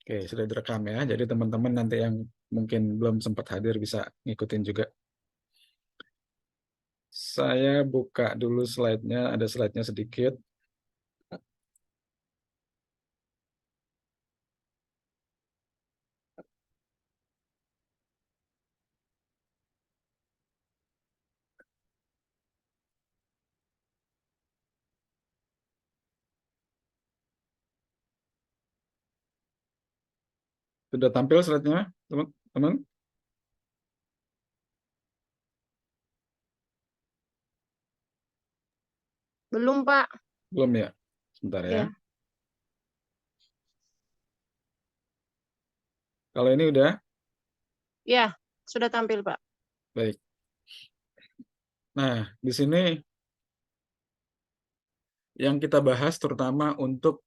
Oke, sudah direkam ya. Jadi teman-teman nanti yang mungkin belum sempat hadir bisa ngikutin juga. Saya buka dulu slide-nya, ada slide-nya sedikit. Sudah tampil slide-nya, teman-teman? Belum, Pak. Belum ya? Sebentar ya. Ya, Kalau ini udah, ya, sudah tampil, Pak. baik. Nah, di sini yang kita bahas terutama untuk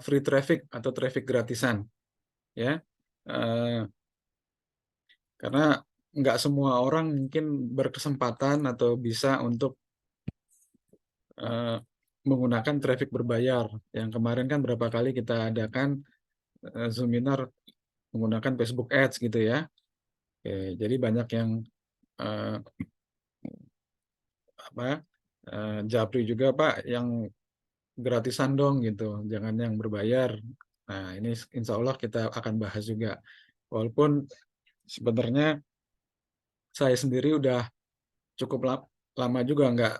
free traffic atau traffic gratisan, ya. Eh, karena nggak semua orang mungkin berkesempatan atau bisa untuk eh, menggunakan traffic berbayar. Yang kemarin kan berapa kali kita adakan seminar menggunakan Facebook Ads gitu ya. Oke, jadi banyak yang eh, apa japri juga Pak yang gratisan dong gitu, jangan yang berbayar. Nah ini insya Allah kita akan bahas juga. Walaupun sebenarnya saya sendiri udah cukup lama juga nggak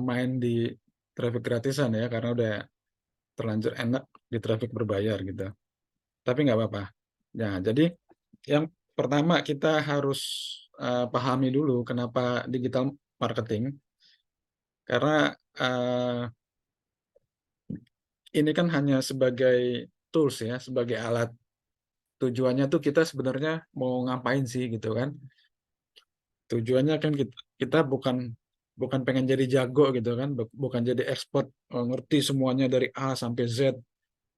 main di traffic gratisan ya, karena udah terlanjur enak di traffic berbayar gitu. Tapi nggak apa-apa. Nah, jadi yang pertama kita harus pahami dulu kenapa digital marketing. Karena uh, ini kan hanya sebagai tools ya, sebagai alat. Tujuannya tuh kita sebenarnya mau ngapain sih gitu kan? Tujuannya kan kita bukan bukan pengen jadi jago gitu kan, bukan jadi expert, ngerti semuanya dari A sampai Z,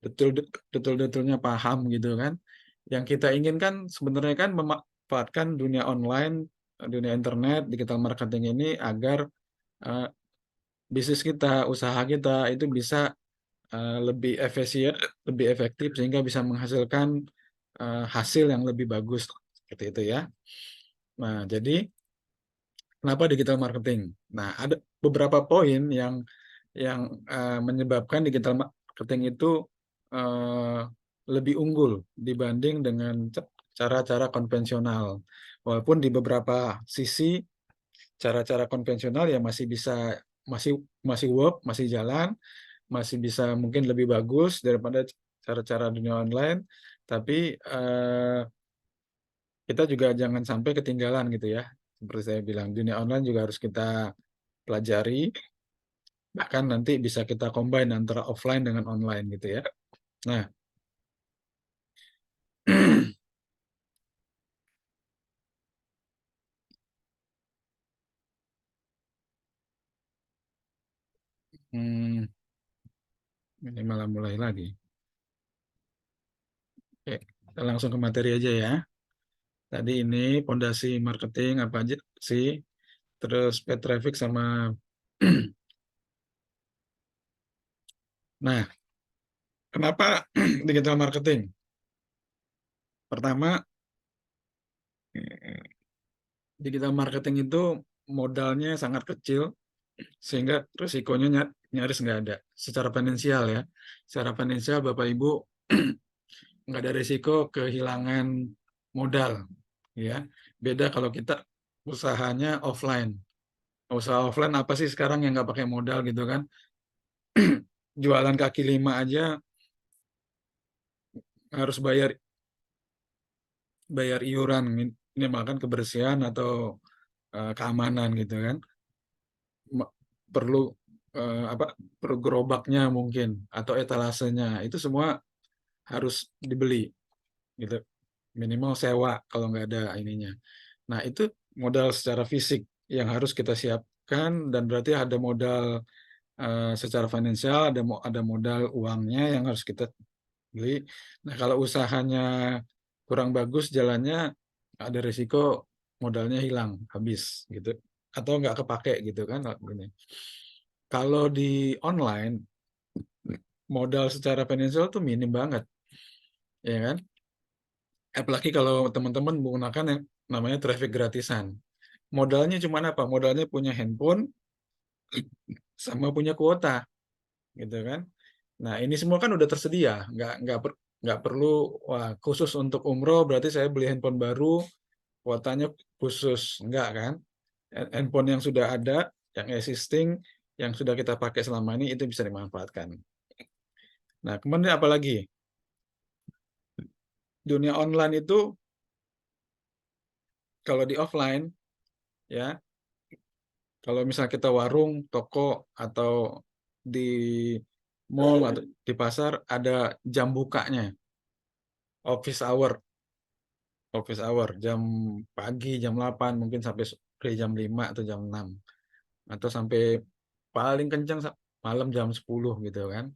detailnya paham gitu kan. Yang kita inginkan sebenarnya kan memanfaatkan dunia online, dunia internet, digital marketing ini agar uh, bisnis kita, usaha kita itu bisa lebih efisien, lebih efektif sehingga bisa menghasilkan hasil yang lebih bagus seperti itu ya. Nah, jadi kenapa digital marketing? Nah, ada beberapa poin yang menyebabkan digital marketing itu uh, lebih unggul dibanding dengan cara-cara konvensional. Walaupun di beberapa sisi cara-cara konvensional ya masih bisa masih masih work, masih jalan, masih bisa mungkin lebih bagus daripada cara-cara dunia online, tapi kita juga jangan sampai ketinggalan gitu ya. Seperti saya bilang, dunia online juga harus kita pelajari, bahkan nanti bisa kita combine antara offline dengan online gitu ya. Nah, hmm, ini malah mulai lagi. Oke, kita langsung ke materi aja ya. Tadi ini fondasi marketing apa aja sih, terus paid traffic sama nah, kenapa digital marketing? Pertama, digital marketing itu modalnya sangat kecil sehingga risikonya nyaris nggak ada. Secara finansial ya, secara finansial Bapak Ibu nggak ada risiko kehilangan modal, ya. Beda kalau kita usahanya offline. Usaha offline apa sih sekarang yang nggak pakai modal gitu kan? Jualan kaki lima aja harus bayar bayar iuran, ini makan kebersihan atau keamanan gitu kan. Perlu apa? Perlu gerobaknya mungkin atau etalasenya itu semua harus dibeli gitu, minimal sewa kalau nggak ada ininya. Nah itu modal secara fisik yang harus kita siapkan, dan berarti ada modal secara finansial, ada modal uangnya yang harus kita beli. Nah kalau usahanya kurang bagus jalannya, ada risiko modalnya hilang habis gitu, atau nggak kepake gitu kan gini. Kalau di online modal secara finansial tuh minim banget. ya kan? Apalagi kalau teman-teman menggunakan yang namanya traffic gratisan. Modalnya cuma apa? Modalnya punya handphone sama punya kuota, gitu kan? Nah, ini semua kan udah tersedia, nggak perlu wah khusus untuk umroh berarti saya beli handphone baru, kuotanya khusus, enggak kan? Handphone yang sudah ada, yang existing, yang sudah kita pakai selama ini itu bisa dimanfaatkan. Nah, kemudian apa lagi? Dunia online itu kalau di offline ya, kalau misalnya kita warung, toko atau di mall atau di pasar ada jam bukanya, office hour, jam pagi jam 8 mungkin sampai sore jam 5 atau jam 6 atau sampai paling kencang malam jam 10 gitu kan.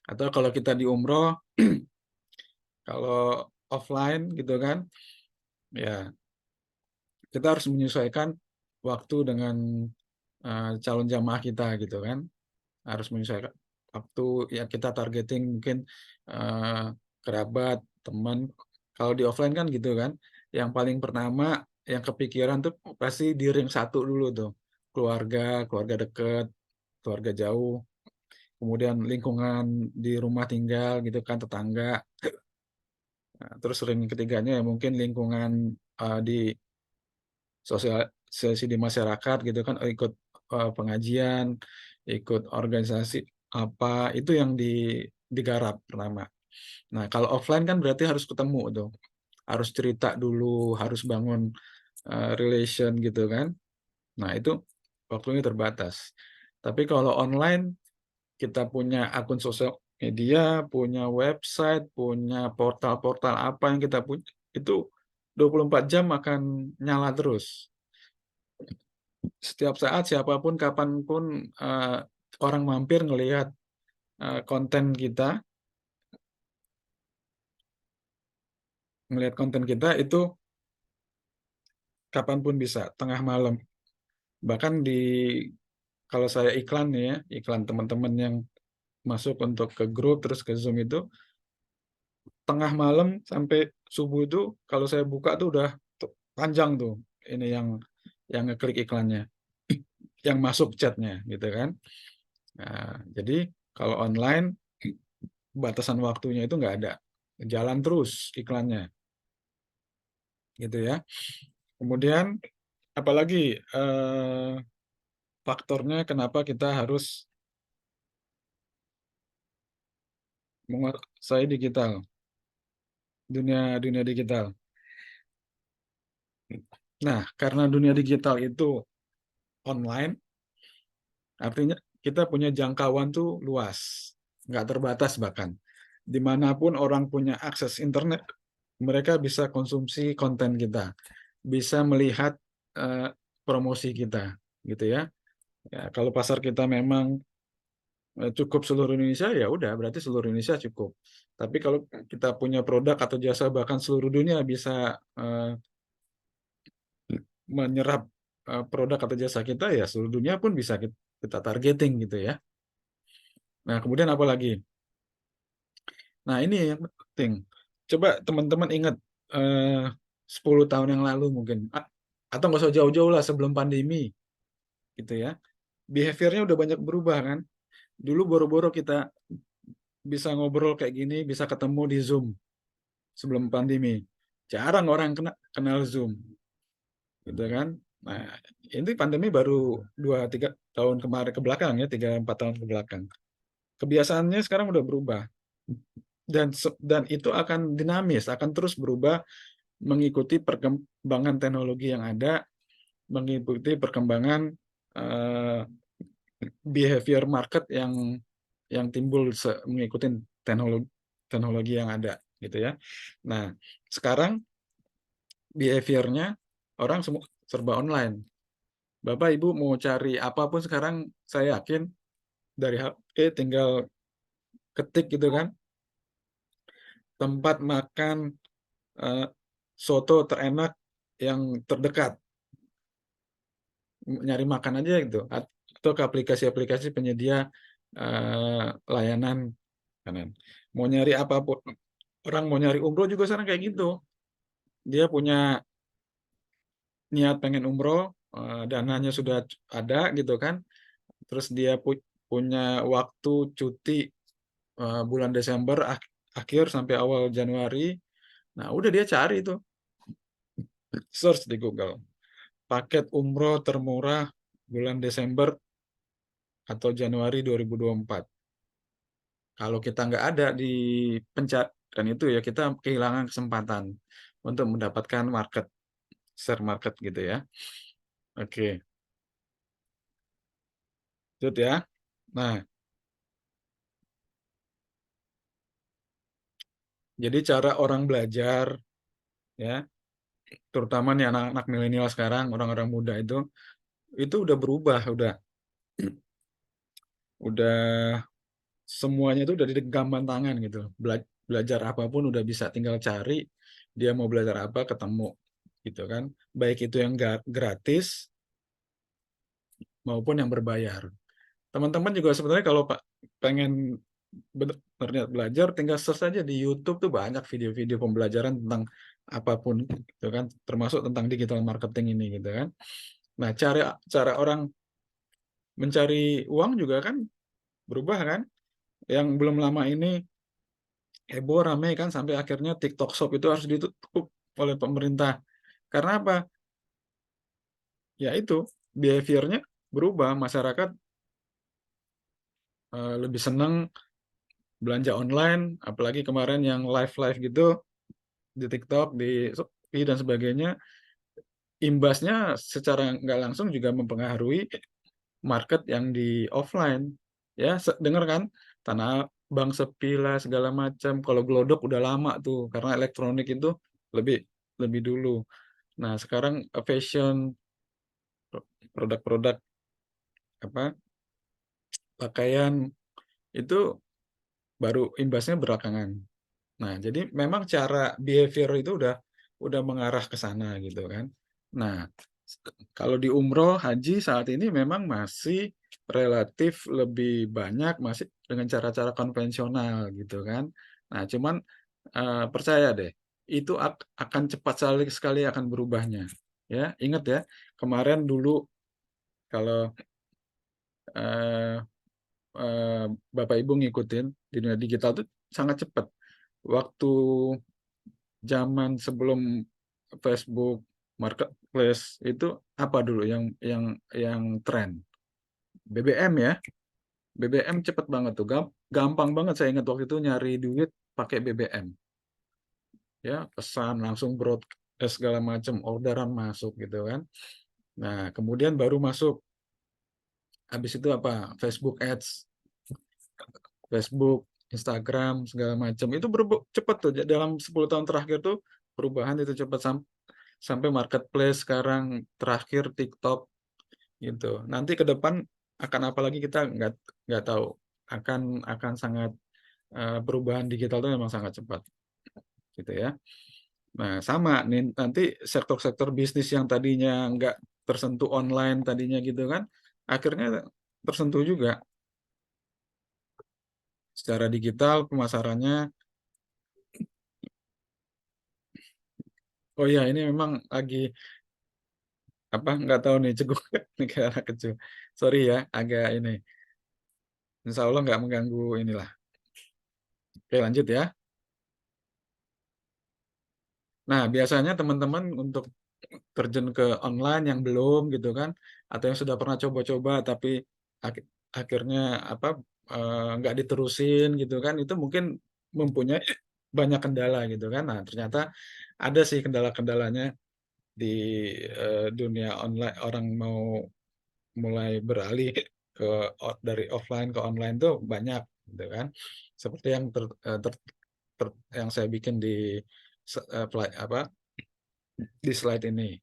Atau kalau kita di umroh, kalau offline gitu kan, ya kita harus menyesuaikan waktu dengan calon jamaah kita gitu kan. Harus menyesuaikan waktu ya kita targeting mungkin eh, kerabat, teman. Kalau di offline kan gitu kan, yang paling pertama yang kepikiran tuh pasti di ring satu dulu tuh, keluarga, keluarga dekat, keluarga jauh, kemudian lingkungan di rumah tinggal gitu kan, tetangga. Nah, terus ring ketiganya ya mungkin lingkungan di sosialisasi di masyarakat gitu kan, ikut pengajian, ikut organisasi apa itu yang digarap pertama. Nah, kalau offline kan berarti harus ketemu tuh, harus cerita dulu, harus bangun relation gitu kan. Nah, itu waktunya terbatas. Tapi kalau online kita punya akun sosial media, punya website, punya portal-portal apa yang kita punya, itu 24 jam akan nyala terus. Setiap saat, siapapun, kapanpun orang mampir ngelihat konten kita itu kapanpun bisa, tengah malam. Bahkan kalau saya iklan nih ya, iklan teman-teman yang masuk untuk ke grup terus ke Zoom itu tengah malam sampai subuh itu kalau saya buka tuh udah panjang tuh ini yang ngeklik iklannya, yang masuk chatnya gitu kan. Nah, jadi kalau online batasan waktunya itu nggak ada, jalan terus iklannya gitu ya. Kemudian apalagi faktornya kenapa kita harus menguasai digital, dunia dunia digital. Nah, karena dunia digital itu online, artinya kita punya jangkauan tuh luas, nggak terbatas bahkan. Dimanapun orang punya akses internet, mereka bisa konsumsi konten kita, bisa melihat eh, promosi kita, gitu ya. Ya, kalau pasar kita memang cukup seluruh Indonesia, ya udah berarti seluruh Indonesia cukup. Tapi kalau kita punya produk atau jasa bahkan seluruh dunia bisa menyerap produk atau jasa kita, ya seluruh dunia pun bisa kita targeting gitu ya. Nah, kemudian apa lagi? Nah, ini yang penting. Coba teman-teman ingat eh, 10 tahun yang lalu mungkin, atau nggak usah jauh-jauh lah sebelum pandemi gitu ya. Behaviornya udah banyak berubah kan. Dulu boro-boro kita bisa ngobrol kayak gini, bisa ketemu di Zoom sebelum pandemi. Jarang orang kenal Zoom, gitu kan. Nah, ini pandemi baru 2-3 tahun kemarin ke belakang ya, 3-4 tahun ke belakang. Kebiasaannya sekarang udah berubah. Dan itu akan dinamis, akan terus berubah mengikuti perkembangan teknologi yang ada, mengikuti perkembangan eh, behavior market yang timbul mengikuti teknologi teknologi yang ada gitu ya. Nah, sekarang behaviornya orang semua serba online. Bapak Ibu mau cari apapun sekarang saya yakin dari HP tinggal ketik gitu kan, tempat makan eh, soto terenak yang terdekat, nyari makan aja gitu, atau ke aplikasi-aplikasi penyedia layanan kanan. Mau nyari apapun, Orang mau nyari umroh juga sekarang kayak gitu. Dia punya niat pengen umroh, dananya sudah ada gitu kan. Terus dia punya waktu cuti bulan Desember akhir sampai awal Januari. Nah, udah dia cari itu, search di Google. Paket umroh termurah bulan Desember atau Januari 2024. Kalau kita nggak ada di pencarian itu ya kita kehilangan kesempatan untuk mendapatkan share market gitu ya. Oke, lanjut ya. Nah, jadi cara orang belajar ya, terutama nih anak-anak milenial sekarang, orang-orang muda itu udah berubah, udah semuanya itu udah di genggaman tangan gitu. Belajar apapun udah bisa tinggal cari dia mau belajar apa ketemu gitu kan. Baik itu yang gratis maupun yang berbayar. Teman-teman juga sebenarnya kalau Pak pengen benar belajar tinggal search aja di YouTube tuh banyak video-video pembelajaran tentang apapun gitu kan, termasuk tentang digital marketing ini gitu kan. Nah, cara cara orang mencari uang juga kan berubah kan. Yang belum lama ini heboh ramai kan sampai akhirnya TikTok Shop itu harus ditutup oleh pemerintah. Karena apa? Ya itu behaviornya berubah, masyarakat lebih senang belanja online, apalagi kemarin yang live-live gitu di TikTok, di Shopee dan sebagainya, imbasnya secara nggak langsung juga mempengaruhi market yang di offline. Ya, dengar kan? Tanah Abang sepi lah segala macam. Kalau Glodok udah lama tuh karena elektronik itu lebih lebih dulu. Nah, sekarang fashion, produk-produk apa pakaian itu baru imbasnya belakangan. Nah, jadi memang cara behavior itu udah mengarah ke sana gitu kan. Nah, kalau di umroh haji saat ini memang masih relatif lebih banyak masih dengan cara-cara konvensional gitu kan. Nah, cuman percaya deh, itu akan cepat sekali akan berubahnya. Ya, ingat ya, kemarin dulu kalau eh, eh, Bapak Ibu ngikutin di dunia digital itu sangat cepat. Waktu zaman sebelum Facebook Marketplace itu apa dulu yang tren? BBM ya. BBM cepet banget tuh. Gampang banget saya ingat waktu itu nyari duit pakai BBM. Ya, pesan langsung broadcast segala macam, orderan masuk gitu kan. Nah, kemudian baru masuk habis itu apa? Facebook Ads, Facebook, Instagram segala macam. Itu cepet tuh dalam 10 tahun terakhir tuh perubahan itu cepat sampai marketplace sekarang terakhir TikTok gitu. Nanti ke depan akan apa lagi kita nggak tahu. Akan sangat perubahan digital itu memang sangat cepat gitu ya. Nah, sama nih nanti sektor-sektor bisnis yang tadinya nggak tersentuh online tadinya gitu kan, akhirnya tersentuh juga secara digital pemasarannya. Oh ya, ini memang lagi apa nggak tahu nih ceguk nih kayak anak kecil. Sorry ya, agak ini. Insya Allah nggak mengganggu inilah. Oke, lanjut ya. Nah, biasanya teman-teman untuk terjun ke online yang belum gitu kan, atau yang sudah pernah coba-coba tapi akhirnya apa nggak diterusin gitu kan, itu mungkin mempunyai banyak kendala gitu kan. Nah, ternyata ada sih kendala-kendalanya di dunia online orang mau mulai beralih dari offline ke online tuh banyak gitu kan. Seperti yang yang saya bikin di apa di slide ini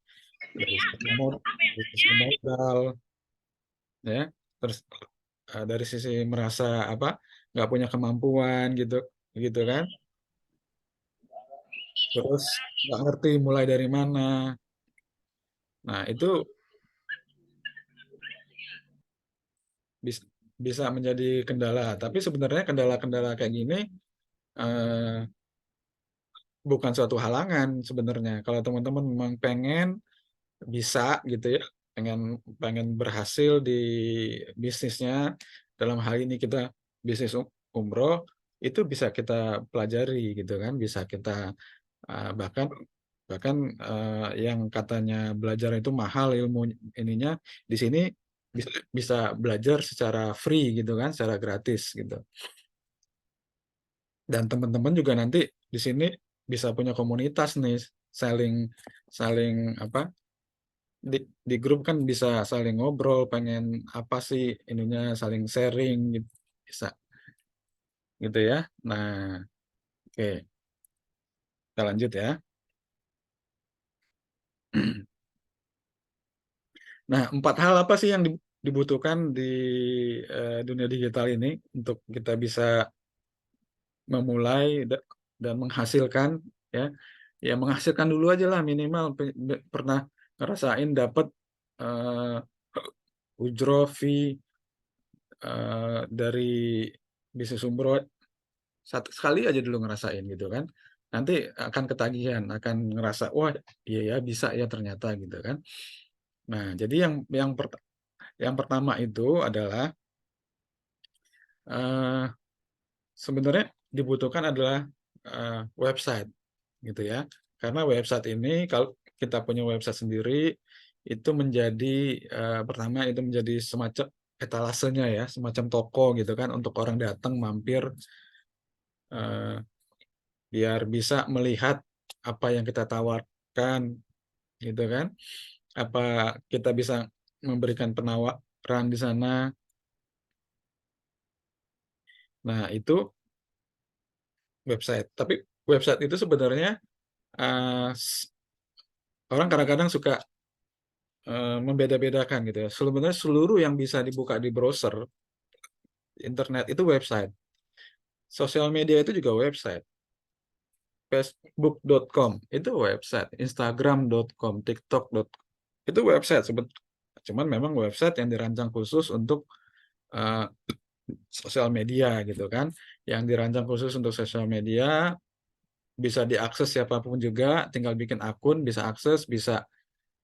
dari sisi modal ya, terus dari sisi merasa apa nggak punya kemampuan gitu gitu kan, terus nggak ngerti mulai dari mana. Nah, itu bisa menjadi kendala, tapi sebenarnya kendala-kendala kayak gini eh, bukan suatu halangan sebenarnya. Kalau teman-teman memang pengen, bisa gitu ya, pengen pengen berhasil di bisnisnya, dalam hal ini kita bisnis umroh, itu bisa kita pelajari gitu kan, bisa kita, bahkan bahkan, yang katanya belajar itu mahal ilmu ininya, di sini bisa bisa belajar secara free gitu kan, secara gratis gitu. Dan teman-teman juga nanti di sini bisa punya komunitas nih, saling saling apa, di grup kan bisa saling ngobrol, pengen apa sih ininya, saling sharing gitu, bisa gitu ya. Nah, oke, kita lanjut ya. Nah, 4 hal apa sih yang dibutuhkan di dunia digital ini untuk kita bisa memulai dan menghasilkan ya. Ya menghasilkan dulu aja lah minimal pernah ngerasain dapat ujroh fee dari bisnis umroh sekali aja dulu ngerasain gitu kan. Nanti akan ketagihan, akan ngerasa wah iya ya bisa ya ternyata gitu kan. Nah, jadi yang pertama itu adalah eh, sebenarnya dibutuhkan adalah website gitu ya. Karena website ini kalau kita punya website sendiri itu menjadi pertama itu menjadi semacam etalasenya ya, semacam toko gitu kan untuk orang datang mampir eh, biar bisa melihat apa yang kita tawarkan gitu kan. Apa kita bisa memberikan penawaran di sana. Nah, itu website. Tapi website itu sebenarnya eh, orang kadang-kadang suka membeda-bedakan gitu ya. Sebenarnya seluruh yang bisa dibuka di browser internet itu website. Sosial media itu juga website. Facebook.com itu website, Instagram.com, TikTok.com itu website. Cuman memang website yang dirancang khusus untuk uh, sosial media gitu kan. Yang dirancang khusus untuk sosial media bisa diakses siapapun juga, tinggal bikin akun, bisa akses, bisa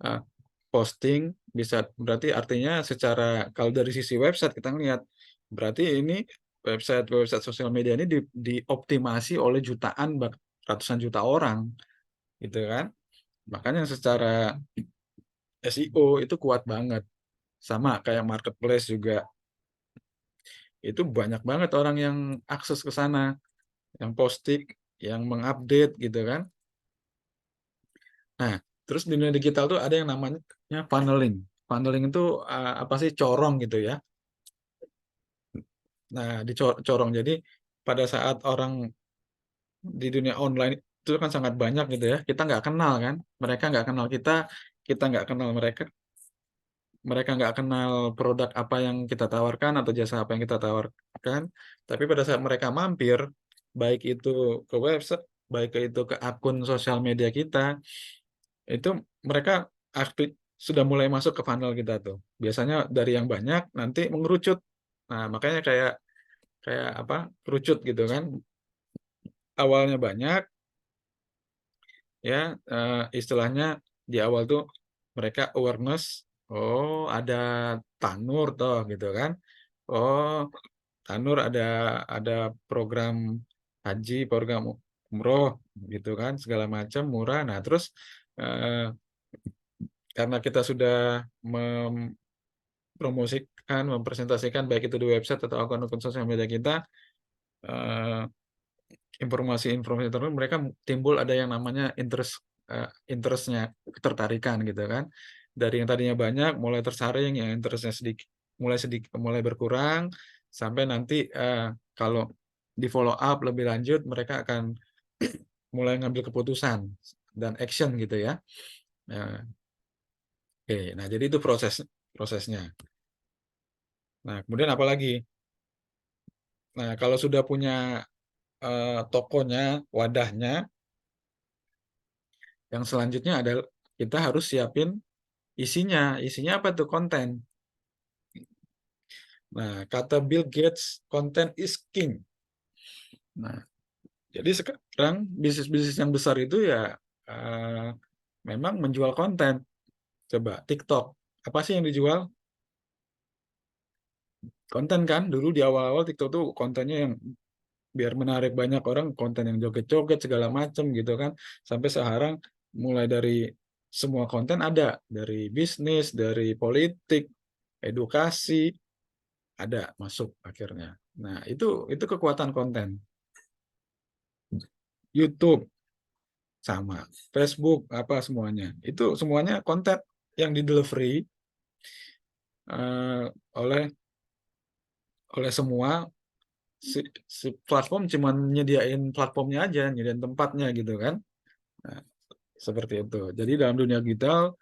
uh, posting, bisa berarti artinya secara kalau dari sisi website kita ngelihat berarti ini website sosial media ini dioptimasi oleh jutaan ratusan juta orang gitu kan. Makanya secara SEO itu kuat banget. Sama kayak marketplace juga. Itu banyak banget orang yang akses ke sana, yang posting, yang mengupdate gitu kan. Nah, terus di dunia digital tuh ada yang namanya funneling. Funneling itu apa sih corong gitu ya. Nah, dicorong. Jadi pada saat orang di dunia online itu kan sangat banyak gitu ya. Kita nggak kenal kan. Mereka nggak kenal kita nggak kenal mereka. Mereka nggak kenal produk apa yang kita tawarkan atau jasa apa yang kita tawarkan. Tapi pada saat mereka mampir, baik itu ke website, baik itu ke akun sosial media kita, itu mereka aktif sudah mulai masuk ke funnel kita tuh. Biasanya dari yang banyak nanti mengerucut. Nah, makanya kayak kayak apa? Kerucut gitu kan. Awalnya banyak ya istilahnya di awal tuh mereka awareness, oh ada Tanur toh gitu kan. Oh, Tanur ada program haji, program umroh gitu kan, segala macam murah. Nah, terus eh, karena kita sudah mempromosikan, mempresentasikan baik itu di website atau akun-akun sosial media kita, eh, informasi-informasi tertentu mereka timbul ada yang namanya interestnya, ketertarikan gitu kan. Dari yang tadinya banyak mulai tersaring, yang interestnya mulai berkurang sampai nanti kalau di follow up lebih lanjut mereka akan mulai ngambil keputusan dan action gitu ya. Nah, oke, nah jadi itu prosesnya. Nah, kemudian apa lagi? Nah, kalau sudah punya tokonya, wadahnya, yang selanjutnya adalah kita harus siapin isinya. Isinya apa tuh? Konten. Nah, kata Bill Gates, content is king. Nah, Jadi sekarang bisnis-bisnis yang besar itu ya memang menjual konten. Coba TikTok, apa sih yang dijual? Konten kan. Dulu di awal-awal TikTok tuh kontennya yang biar menarik banyak orang, konten yang joget-joget segala macam gitu kan. Sampai sekarang mulai dari semua konten ada, dari bisnis, dari politik, edukasi, ada masuk akhirnya. Nah, itu kekuatan konten. YouTube sama, Facebook apa semuanya. Itu semuanya konten yang di delivery oleh semua si platform, cuman nyediain platformnya aja, nyediain tempatnya gitu kan. Nah, seperti itu. Jadi dalam dunia digital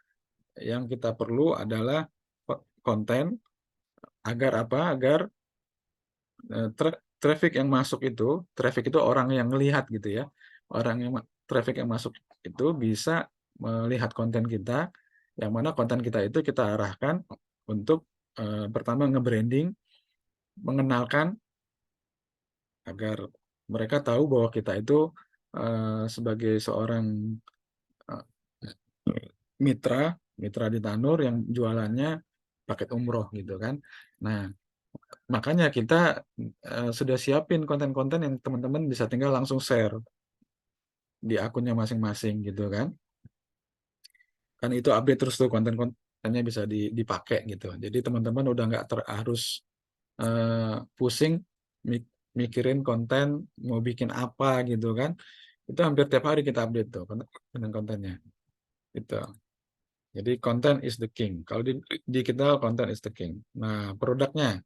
yang kita perlu adalah konten agar apa? Agar traffic yang masuk traffic itu orang yang melihat gitu ya. Orang yang traffic yang masuk itu bisa melihat konten kita, yang mana konten kita itu kita arahkan untuk pertama nge-branding, mengenalkan agar mereka tahu bahwa kita itu sebagai seorang uh, mitra di Tanur yang jualannya paket umroh gitu kan. Nah, makanya kita sudah siapin konten-konten yang teman-teman bisa tinggal langsung share di akunnya masing-masing gitu kan. Kan itu update terus tuh, konten-kontennya bisa dipakai gitu. Jadi teman-teman udah nggak harus pusing mikirin konten mau bikin apa gitu kan. Itu hampir tiap hari kita update tuh konten-kontennya. Gitu. Jadi content is the king. Kalau di digital, content is the king. Nah, produknya,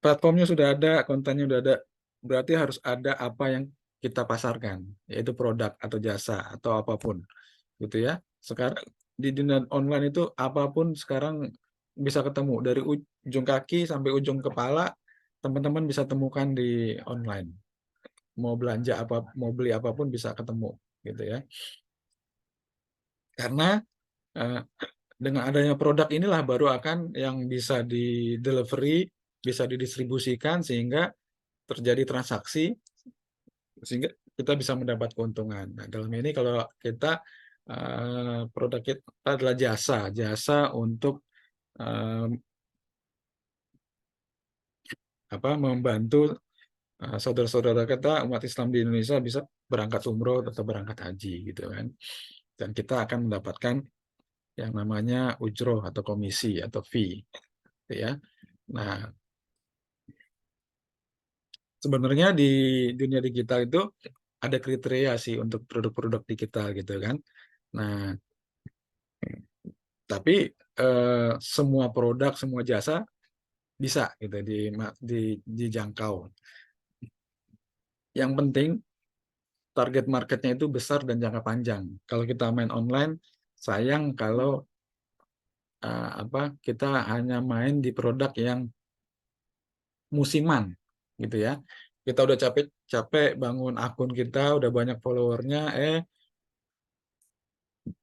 platformnya sudah ada, kontennya sudah ada, berarti harus ada apa yang kita pasarkan, yaitu produk atau jasa atau apapun, gitu ya. Sekarang di dunia online itu apapun sekarang bisa ketemu, dari ujung kaki sampai ujung kepala, teman-teman bisa temukan di online. Mau belanja apa, mau beli apapun bisa ketemu, gitu ya. Karena eh, dengan adanya produk inilah baru akan yang bisa di-delivery, bisa didistribusikan sehingga terjadi transaksi, sehingga kita bisa mendapat keuntungan. Nah, dalam ini kalau kita produk kita adalah jasa untuk eh, membantu saudara-saudara kita umat Islam di Indonesia bisa berangkat umroh atau berangkat haji gitu kan. Dan kita akan mendapatkan yang namanya ujroh atau komisi atau fee, gitu ya. Nah, sebenarnya di dunia digital itu ada kriteria sih untuk produk-produk digital gitu kan. Nah, tapi semua produk, semua jasa bisa gitu dijangkau. Yang penting target marketnya itu besar dan jangka panjang. Kalau kita main online, sayang kalau kita hanya main di produk yang musiman gitu ya. Kita udah capek-capek bangun akun kita, udah banyak followernya,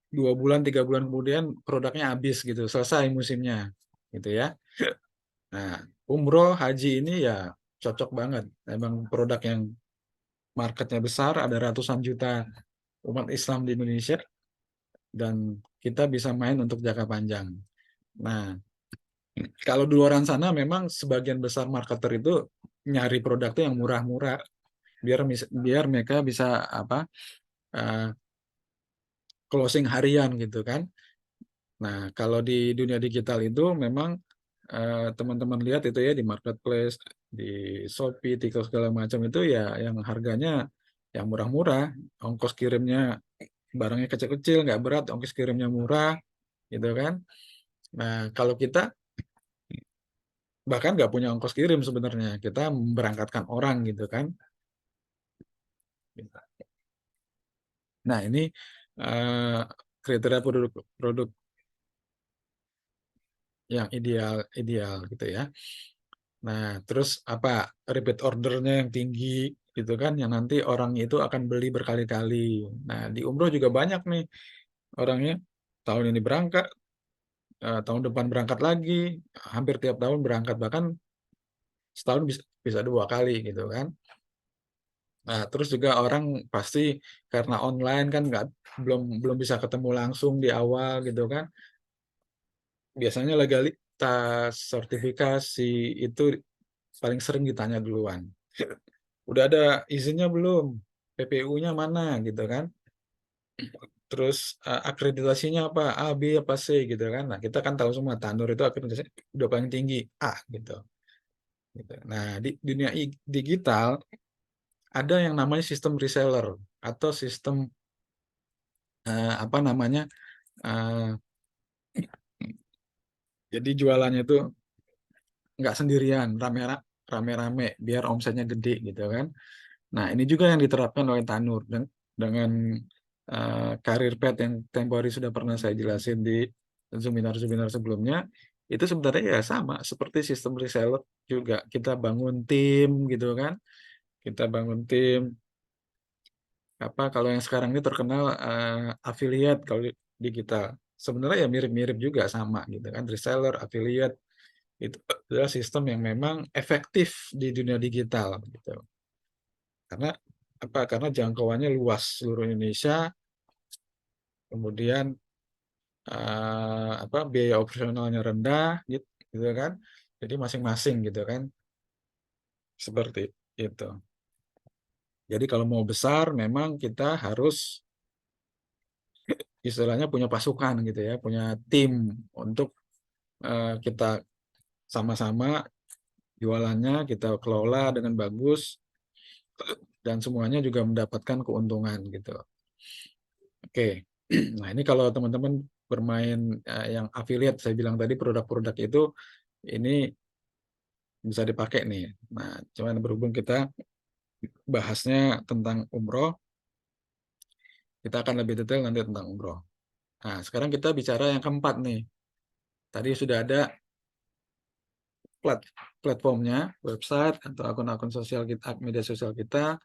2 bulan 3 bulan kemudian produknya habis gitu, selesai musimnya gitu ya. Nah, umroh haji ini ya cocok banget, emang produk yang marketnya besar, ada ratusan juta umat Islam di Indonesia, dan kita bisa main untuk jangka panjang. Nah, kalau di luar sana memang sebagian besar marketer itu nyari produk yang murah-murah, biar mereka bisa uh, closing harian gitu kan. Nah, kalau di dunia digital itu memang teman-teman lihat itu ya di marketplace, di Shopee, TikTok segala macam itu ya yang harganya yang murah-murah, ongkos kirimnya barangnya kecil-kecil, nggak berat, ongkos kirimnya murah, gitu kan. Nah, kalau kita bahkan nggak punya ongkos kirim sebenarnya, kita memberangkatkan orang gitu kan. Nah, ini kriteria produk yang ideal gitu ya. Nah, terus repeat ordernya yang tinggi gitu kan, yang nanti orang itu akan beli berkali-kali. Nah, di umroh juga banyak nih orangnya, tahun ini berangkat, tahun depan berangkat lagi, hampir tiap tahun berangkat, bahkan setahun bisa 2 kali gitu kan. Nah, terus juga orang pasti karena online kan belum bisa ketemu langsung di awal gitu kan. Biasanya legalitas sertifikasi itu paling sering ditanya duluan. Udah ada izinnya belum? PPU-nya mana gitu kan? Terus akreditasinya apa? A, B, apa C gitu kan? Nah, kita kan tahu semua Tanur itu akreditasi udah paling tinggi A gitu. Gitu. Nah, di dunia digital ada yang namanya sistem reseller atau sistem apa namanya? eh, jadi jualannya itu nggak sendirian, rame-rame biar omsetnya gede gitu kan. Nah, ini juga yang diterapkan oleh Tanur dengan karir path yang tempo hari sudah pernah saya jelasin di seminar-seminar sebelumnya, itu sebenarnya ya sama seperti sistem reseller juga. Kita bangun tim gitu kan. Kita bangun tim apa kalau yang sekarang ini terkenal affiliate kalau digital. Sebenarnya ya mirip-mirip juga sama gitu kan. Reseller, affiliate itu adalah sistem yang memang efektif di dunia digital gitu. Karena apa? Karena jangkauannya luas seluruh Indonesia, kemudian apa biaya operasionalnya rendah gitu, gitu kan. Jadi masing-masing gitu kan. Seperti itu. Jadi kalau mau besar memang kita harus istilahnya punya pasukan gitu ya, punya tim untuk kita sama-sama jualannya kita kelola dengan bagus dan semuanya juga mendapatkan keuntungan gitu. Oke. Nah, ini kalau teman-teman bermain yang affiliate, saya bilang tadi produk-produk itu ini bisa dipakai nih. Nah, cuman berhubung kita bahasnya tentang umroh, kita akan lebih detail nanti tentang umroh. Nah, sekarang kita bicara yang keempat nih. Tadi sudah ada platformnya, website atau akun-akun sosial kita, media sosial kita,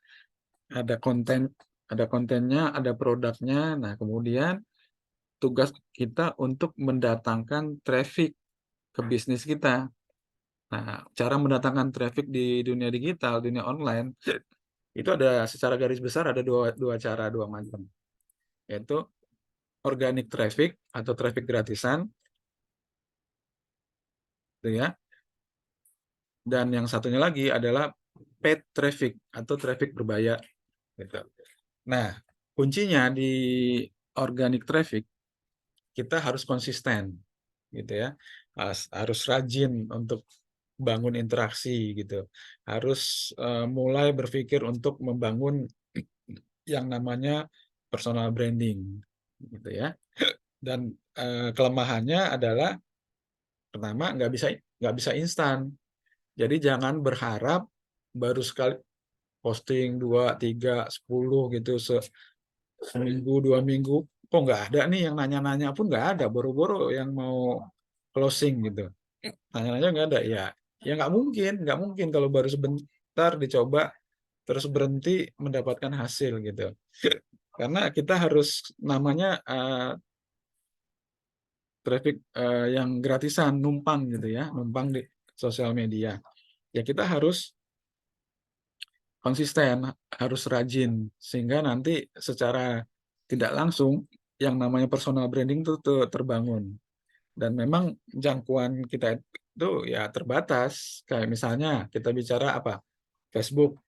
ada kontennya, ada produknya. Nah, kemudian tugas kita untuk mendatangkan traffic ke bisnis kita. Nah, cara mendatangkan traffic di dunia digital, dunia online, itu ada secara garis besar ada dua cara, dua macam. Yaitu organic traffic atau traffic gratisan, gitu ya. Dan yang satunya lagi adalah paid traffic atau traffic berbayar. Gitu. Nah, kuncinya di organic traffic kita harus konsisten, gitu ya. Harus rajin untuk bangun interaksi gitu. Harus mulai berpikir untuk membangun yang namanya personal branding, gitu ya. Dan kelemahannya adalah pertama nggak bisa instan. Jadi jangan berharap baru sekali posting 2, 3, 10 gitu seminggu 2 minggu kok nggak ada nih yang nanya-nanya pun nggak ada boro-boro yang mau closing gitu nanya-nanya nggak ada ya nggak mungkin kalau baru sebentar dicoba terus berhenti mendapatkan hasil gitu karena kita harus namanya traffic yang gratisan numpang gitu ya numpang di sosial media ya kita harus konsisten harus rajin sehingga nanti secara tidak langsung yang namanya personal branding itu terbangun dan memang jangkauan kita itu ya terbatas kayak misalnya kita bicara apa Facebook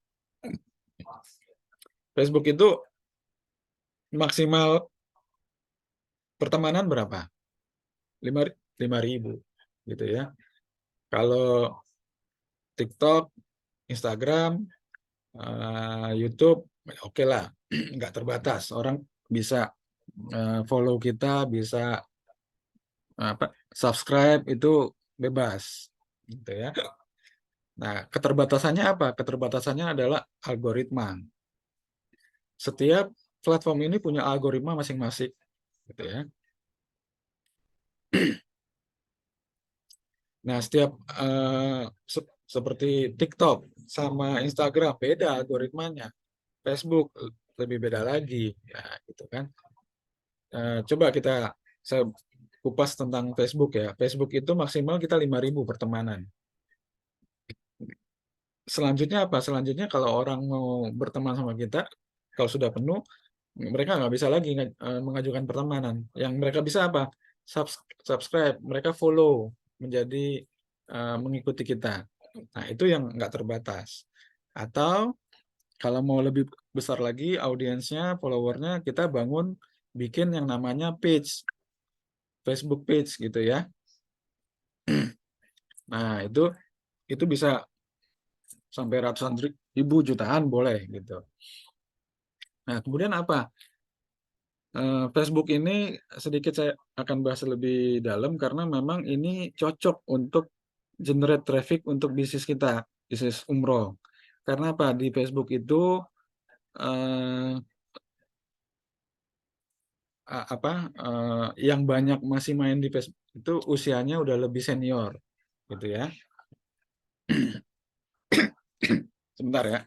Facebook itu maksimal pertemanan berapa 5.000 gitu ya kalau TikTok Instagram YouTube oke lah nggak terbatas orang bisa follow kita bisa apa subscribe itu bebas gitu ya. Nah, keterbatasannya apa? Keterbatasannya adalah algoritma. Setiap platform ini punya algoritma masing-masing gitu ya. Nah, setiap seperti TikTok sama Instagram beda algoritmanya. Facebook lebih beda lagi ya gitu kan. Coba saya kupas tentang Facebook ya. Facebook itu maksimal kita 5.000 pertemanan. selanjutnya apa? Selanjutnya kalau orang mau berteman sama kita, kalau sudah penuh, mereka nggak bisa lagi mengajukan pertemanan. Yang mereka bisa apa? Subscribe, mereka follow, menjadi mengikuti kita. Nah, itu yang nggak terbatas. Atau kalau mau lebih besar lagi audiensnya, followernya, kita bangun bikin yang namanya page, Facebook page gitu ya. Nah, itu bisa sampai ratusan ribu, jutaan boleh gitu. Nah, kemudian apa? Facebook ini sedikit saya akan bahas lebih dalam karena memang ini cocok untuk generate traffic untuk bisnis kita, bisnis umroh. Karena apa? Di Facebook itu eh, yang banyak masih main di Facebook itu usianya udah lebih senior, gitu ya. Sebentar ya.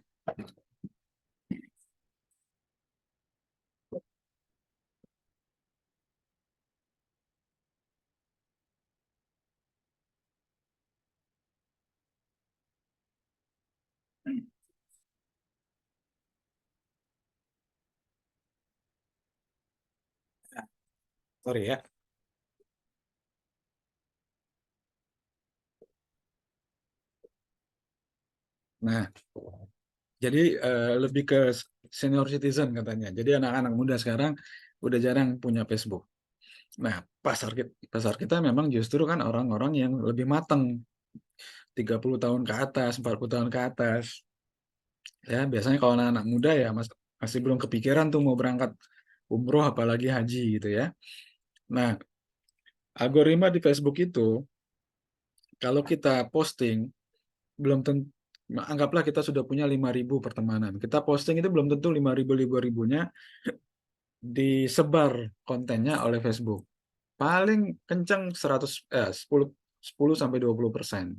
Sorry ya. Nah, jadi lebih ke senior citizen katanya. Jadi anak-anak muda sekarang udah jarang punya Facebook. Nah, pasar kita memang justru kan orang-orang yang lebih matang, 30 tahun ke atas, 40 tahun ke atas. Ya, biasanya kalau anak-anak muda ya masih belum kepikiran tuh mau berangkat umroh apalagi haji gitu ya. Nah, algoritma di Facebook itu kalau kita posting belum tentu, anggaplah kita sudah punya 5.000 pertemanan. Kita posting itu belum tentu 5.000 ribunya disebar kontennya oleh Facebook. Paling kencang 10 sampai 20%.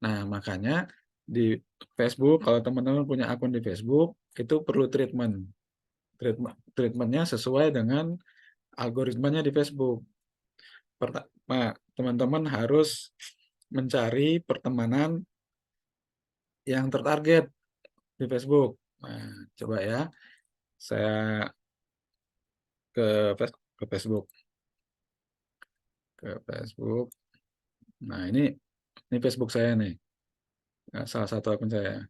Nah, makanya di Facebook, kalau teman-teman punya akun di Facebook, itu perlu treatmentnya sesuai dengan algoritmanya di Facebook. Pertama, teman-teman harus mencari pertemanan yang tertarget di Facebook. Nah, coba ya, saya ke ke Facebook, ke Facebook. Nah, ini Facebook saya nih. Nah, salah satu akun saya.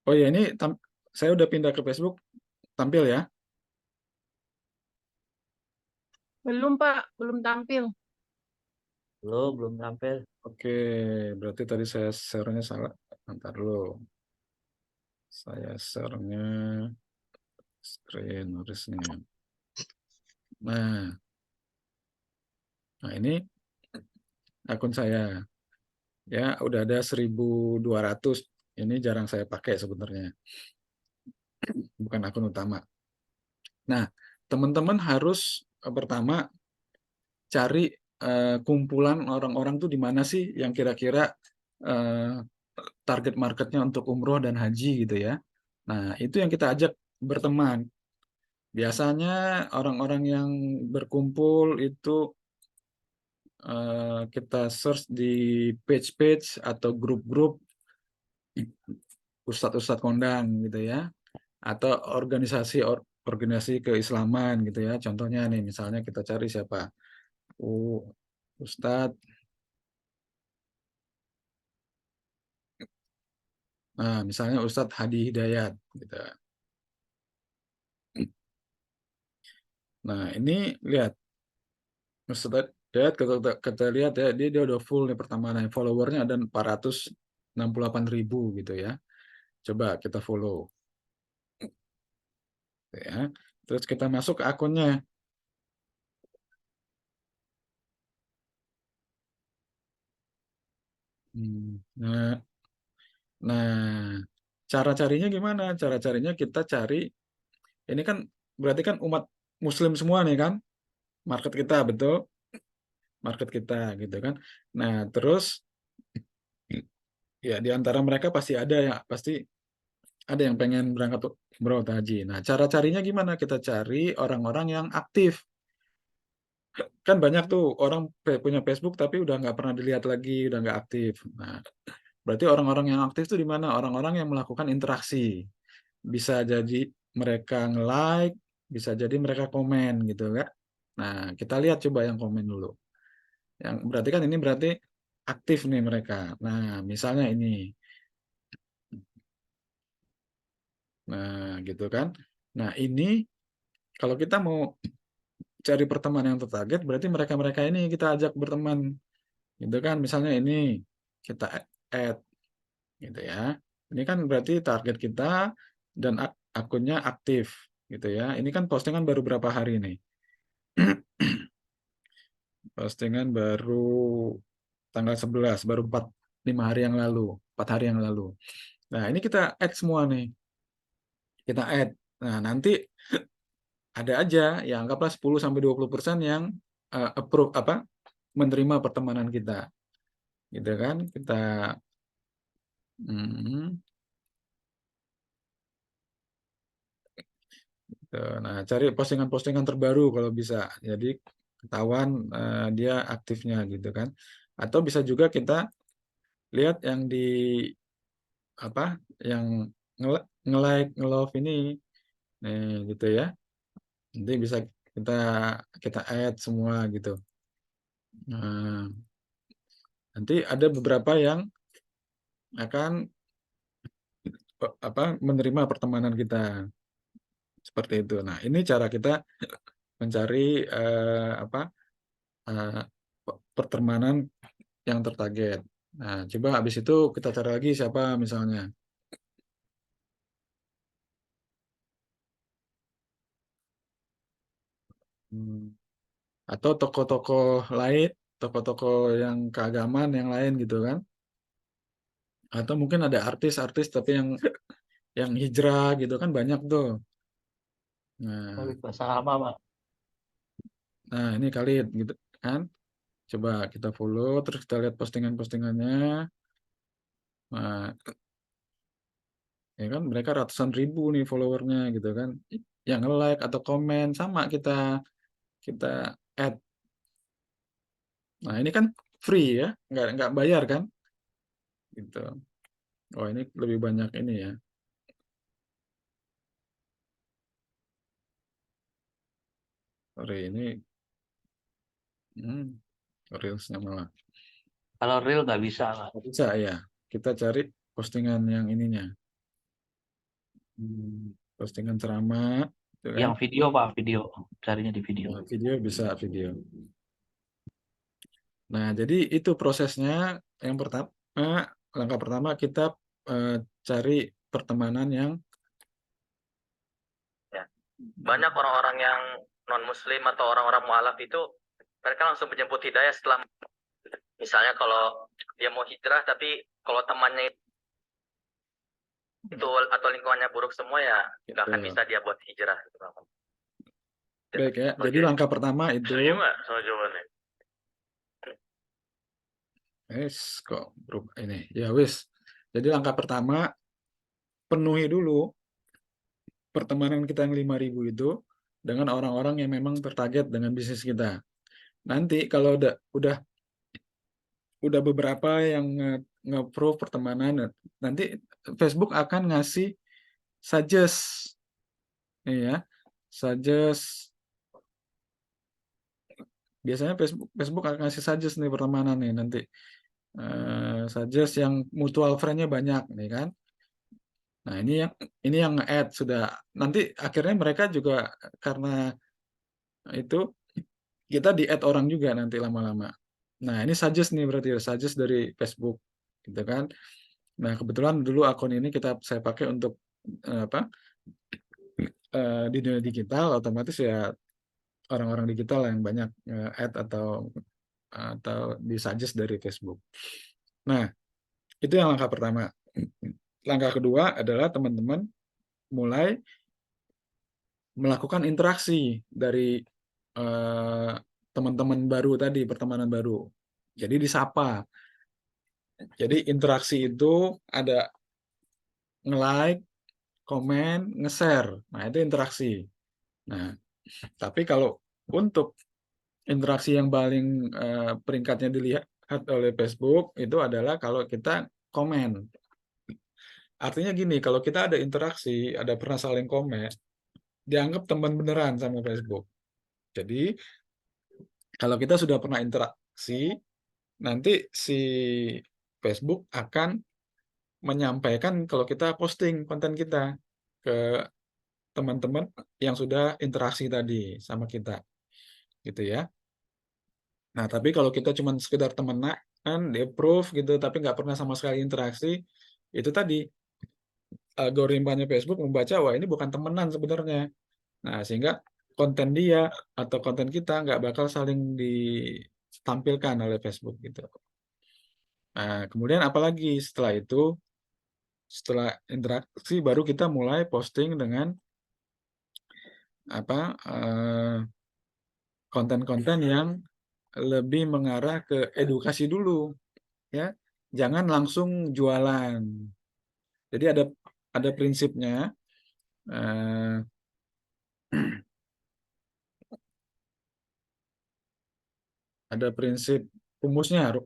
Oh ya, ini saya udah pindah ke Facebook, tampil ya. Belum, Pak. Belum tampil. Belum tampil. Oke, berarti tadi saya share-nya salah. Ntar dulu. Saya share-nya screen harusnya. Nah, ini akun saya. Ya, udah ada 1.200. Ini jarang saya pakai sebenarnya. Bukan akun utama. Nah, teman-teman harus pertama cari kumpulan orang-orang tuh di mana sih yang kira-kira target marketnya untuk umroh dan haji gitu ya. Nah, itu yang kita ajak berteman. Biasanya orang-orang yang berkumpul itu kita search di page-page atau grup-grup ustadz-ustadz kondang gitu ya, atau organisasi keislaman gitu ya. Contohnya nih, misalnya kita cari siapa? Ustadz. Nah, misalnya Ustadz Hadi Hidayat gitu. Nah, ini lihat Ustadz Hidayat, kita lihat ya, dia udah full nih pertemanan, followernya ada 468.000 gitu ya. Coba kita follow ya. Terus kita masuk ke akunnya. Nah, cara carinya gimana? Cara carinya kita cari, ini kan berarti kan umat Muslim semua nih kan, market kita betul, market kita gitu kan. Nah, terus ya di antara mereka pasti ada yang pengen berangkat umroh atau haji. Nah, cara carinya gimana? Kita cari orang-orang yang aktif. Kan banyak tuh orang punya Facebook tapi udah nggak pernah dilihat lagi, udah nggak aktif. Nah, Berarti orang-orang yang aktif itu di mana? Orang-orang yang melakukan interaksi. Bisa jadi mereka nge-like, bisa jadi mereka komen gitu kan. Nah, kita lihat coba yang komen dulu. Yang berarti kan ini berarti aktif nih mereka. Nah, misalnya ini. Nah, gitu kan. Nah, ini kalau kita mau cari pertemanan yang tertarget, berarti mereka-mereka ini kita ajak berteman. Gitu kan. Misalnya ini kita add gitu ya. Ini kan berarti target kita dan akunnya aktif gitu ya. Ini kan postingan baru berapa hari nih? Postingan baru tanggal 11, baru 5 hari yang lalu, 4 hari yang lalu. Nah, ini kita add semua nih. Kita add. Nah, nanti ada aja ya anggaplah 10 sampai 20% yang approve menerima pertemanan kita. Gitu kan? Kita hmm, nah, cari postingan-postingan terbaru kalau bisa. Jadi ketahuan dia aktifnya gitu kan. Atau bisa juga kita lihat yang di yang nge-like, nge-love ini. Nih, gitu ya. Nanti bisa kita kita add semua gitu. Nah, nanti ada beberapa yang akan menerima pertemanan kita seperti itu. Nah, ini cara kita mencari eh, pertemanan yang tertarget. Nah, coba habis itu kita cari lagi siapa misalnya. Atau tokoh-tokoh lain, tokoh-tokoh yang keagamaan yang lain gitu kan. Atau mungkin ada artis-artis tapi yang hijrah gitu kan banyak tuh. Nah, Khalid bahasa lama, Pak. ini Khalid gitu kan. Coba kita follow terus kita lihat postingan-postingannya. Nah, ya kan mereka ratusan ribu nih followernya gitu kan. Yang like atau komen sama kita kita add. Nah, ini kan free ya, nggak bayar kan? Gitu. Oh, ini lebih banyak ini ya. Sorry, ini reelsnya malah. Kalau real nggak bisa, Pak. Nggak bisa ya. Kita cari postingan yang ininya. Postingan ceramah, gitu kan? Yang video, Pak, video. Carinya di video. Nah, video bisa video. Nah, jadi itu prosesnya. Yang pertama, langkah pertama kita cari pertemanan yang Ya. Banyak orang-orang yang non-muslim atau orang-orang mualaf itu mereka langsung menjemput hidayah setelah misalnya kalau dia mau hijrah tapi kalau temannya itu atau lingkungannya buruk semua ya nggak akan bisa dia buat hijrah gitu. baik ya. Jadi langkah pertama itu Sama jawabannya. kok ini ya wis. Jadi langkah pertama penuhi dulu pertemanan kita yang 5.000 itu dengan orang-orang yang memang tertarget dengan bisnis kita. Nanti kalau udah beberapa yang nge-approve pertemanan, nanti Facebook akan ngasih suggest ya. Suggest biasanya Facebook akan ngasih suggest nih pertemanan nih nanti. Suggest yang mutual friend-nya banyak nih kan. Nah, ini yang nge-add sudah. Nanti akhirnya mereka juga karena itu kita di-add orang juga nanti lama-lama. Nah, ini suggest nih berarti suggest dari Facebook gitu kan. Nah, kebetulan dulu akun ini saya pakai untuk di dunia digital, otomatis ya orang-orang digital yang banyak add atau disuggest dari Facebook. Nah, itu yang langkah pertama. Langkah kedua adalah teman-teman mulai melakukan interaksi dari teman-teman baru tadi, pertemanan baru. Jadi disapa. Jadi interaksi itu ada nge-like, komen, nge-share. Nah, itu interaksi. Nah, tapi kalau untuk interaksi yang paling peringkatnya dilihat oleh Facebook itu adalah kalau kita komen. Artinya gini, kalau kita ada interaksi, ada pernah saling komen, dianggap teman beneran sama Facebook. Jadi, kalau kita sudah pernah interaksi, nanti si Facebook akan menyampaikan kalau kita posting konten kita ke teman-teman yang sudah interaksi tadi sama kita, gitu ya. Nah, tapi kalau kita cuma sekedar temenan, di approve gitu, tapi nggak pernah sama sekali interaksi, itu tadi algoritmanya Facebook membaca, wah ini bukan temenan sebenarnya. Nah, sehingga konten dia atau konten kita nggak bakal saling ditampilkan oleh Facebook gitu. Nah, kemudian apalagi setelah itu, setelah interaksi baru kita mulai posting dengan apa konten-konten yang lebih mengarah ke edukasi dulu, ya. Jangan langsung jualan. Jadi ada prinsipnya. Ada prinsip rumusnya.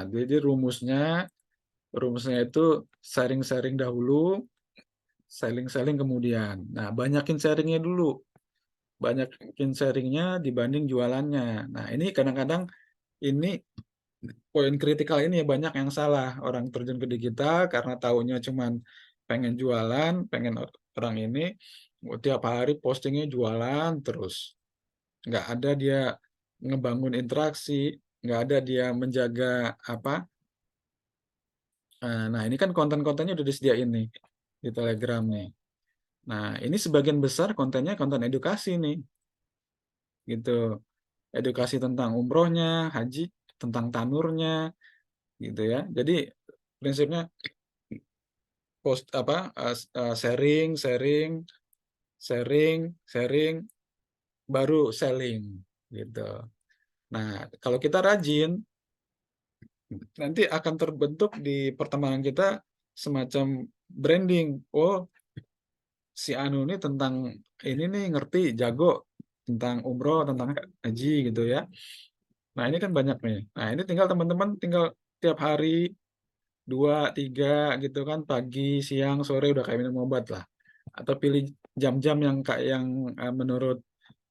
Jadi rumusnya itu sharing-sharing dahulu, selling kemudian. Nah, banyakin sharingnya dulu, banyakin sharingnya dibanding jualannya. Nah, ini kadang-kadang ini poin kritikal ini banyak yang salah, orang terjun ke digital karena taunya cuman pengen jualan, pengen orang ini tiap hari postingnya jualan terus, nggak ada dia ngebangun interaksi, nggak ada dia menjaga apa. Nah, ini kan konten-kontennya udah disediain nih di Telegram nih. Nah, ini sebagian besar kontennya konten edukasi nih, gitu. Edukasi tentang umrohnya, haji, tentang tanurnya, gitu ya. Jadi prinsipnya post apa sharing, baru selling, gitu. Nah, kalau kita rajin, nanti akan terbentuk di pertemanan kita semacam branding. Oh, si Anu ini tentang ini nih ngerti, jago tentang umroh, tentang haji gitu ya. Nah, ini kan banyak nih. Nah, ini tinggal teman-teman tinggal tiap hari 2, 3 gitu kan, pagi, siang, sore udah kayak minum obat lah. Atau pilih jam-jam yang menurut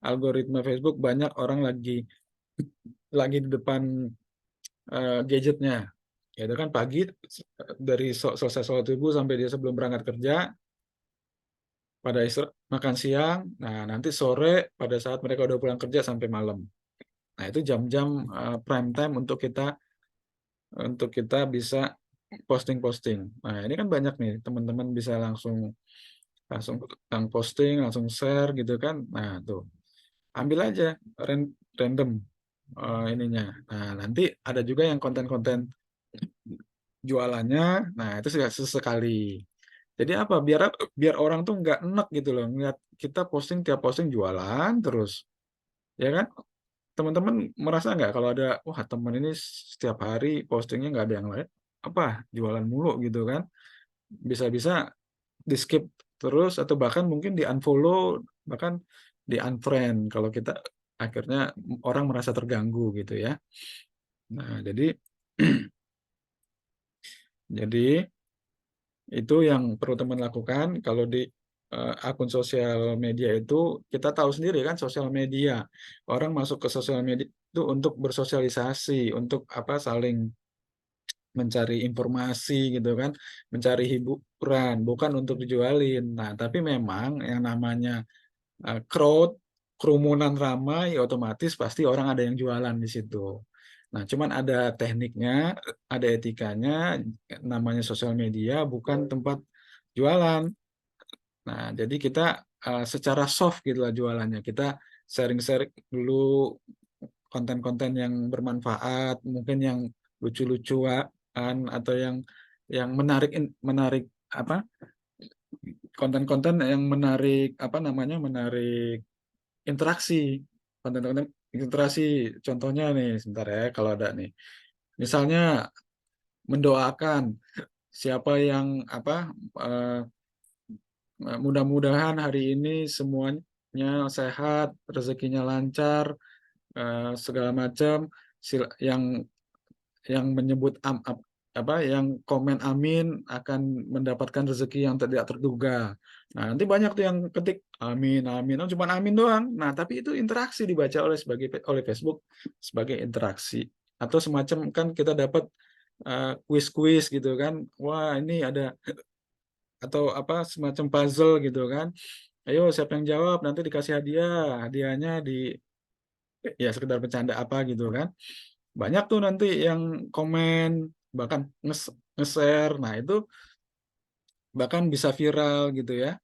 algoritma Facebook banyak orang lagi di depan gadgetnya. Itu kan pagi dari selesai sholat subuh sampai dia sebelum berangkat kerja, pada makan siang, nah nanti sore pada saat mereka udah pulang kerja sampai malam. Nah, itu jam-jam prime time untuk kita bisa posting-posting. Nah, ini kan banyak nih teman-teman bisa langsung posting, langsung share gitu kan. Nah, tuh. Ambil aja random ininya. Nah, nanti ada juga yang konten-konten jualannya. Nah, itu sesekali. Jadi apa? Biar orang tuh nggak enek gitu loh, ngeliat kita tiap posting jualan terus, ya kan? Teman-teman merasa nggak kalau ada, wah teman ini setiap hari postingnya nggak ada yang lain, apa jualan mulu gitu kan? Bisa-bisa di skip terus atau bahkan mungkin di unfollow, bahkan di unfriend kalau kita akhirnya orang merasa terganggu gitu ya. Nah, jadi itu yang perlu teman lakukan. Kalau di akun sosial media itu kita tahu sendiri kan, sosial media orang masuk ke sosial media itu untuk bersosialisasi, untuk apa, saling mencari informasi gitu kan, mencari hiburan, bukan untuk dijualin. Nah, tapi memang yang namanya kerumunan ramai, otomatis pasti orang ada yang jualan di situ. Nah, cuman ada tekniknya, ada etikanya, namanya sosial media bukan tempat jualan. Nah, jadi kita secara soft gitu lah jualannya. Kita sharing-sharing dulu konten-konten yang bermanfaat, mungkin yang lucu-lucuan atau yang menarik apa? Konten-konten yang menarik apa namanya? Menarik interaksi. Konten-konten interaksi. Contohnya nih, sebentar ya kalau ada nih. Misalnya mendoakan siapa yang apa mudah-mudahan hari ini semuanya sehat, rezekinya lancar, segala macam yang menyebut yang komen amin akan mendapatkan rezeki yang tidak terduga. Nah, nanti banyak tuh yang ketik amin amin, oh, cuma amin doang. Nah, tapi itu interaksi dibaca oleh Facebook sebagai interaksi, atau semacam kan kita dapat kuis-kuis gitu kan. Wah, ini ada, atau semacam puzzle gitu kan. Ayo siapa yang jawab nanti dikasih hadiah. Hadiahnya ya sekedar bercanda apa gitu kan. Banyak tuh nanti yang komen, bahkan nge-share. Nah, itu bahkan bisa viral gitu ya.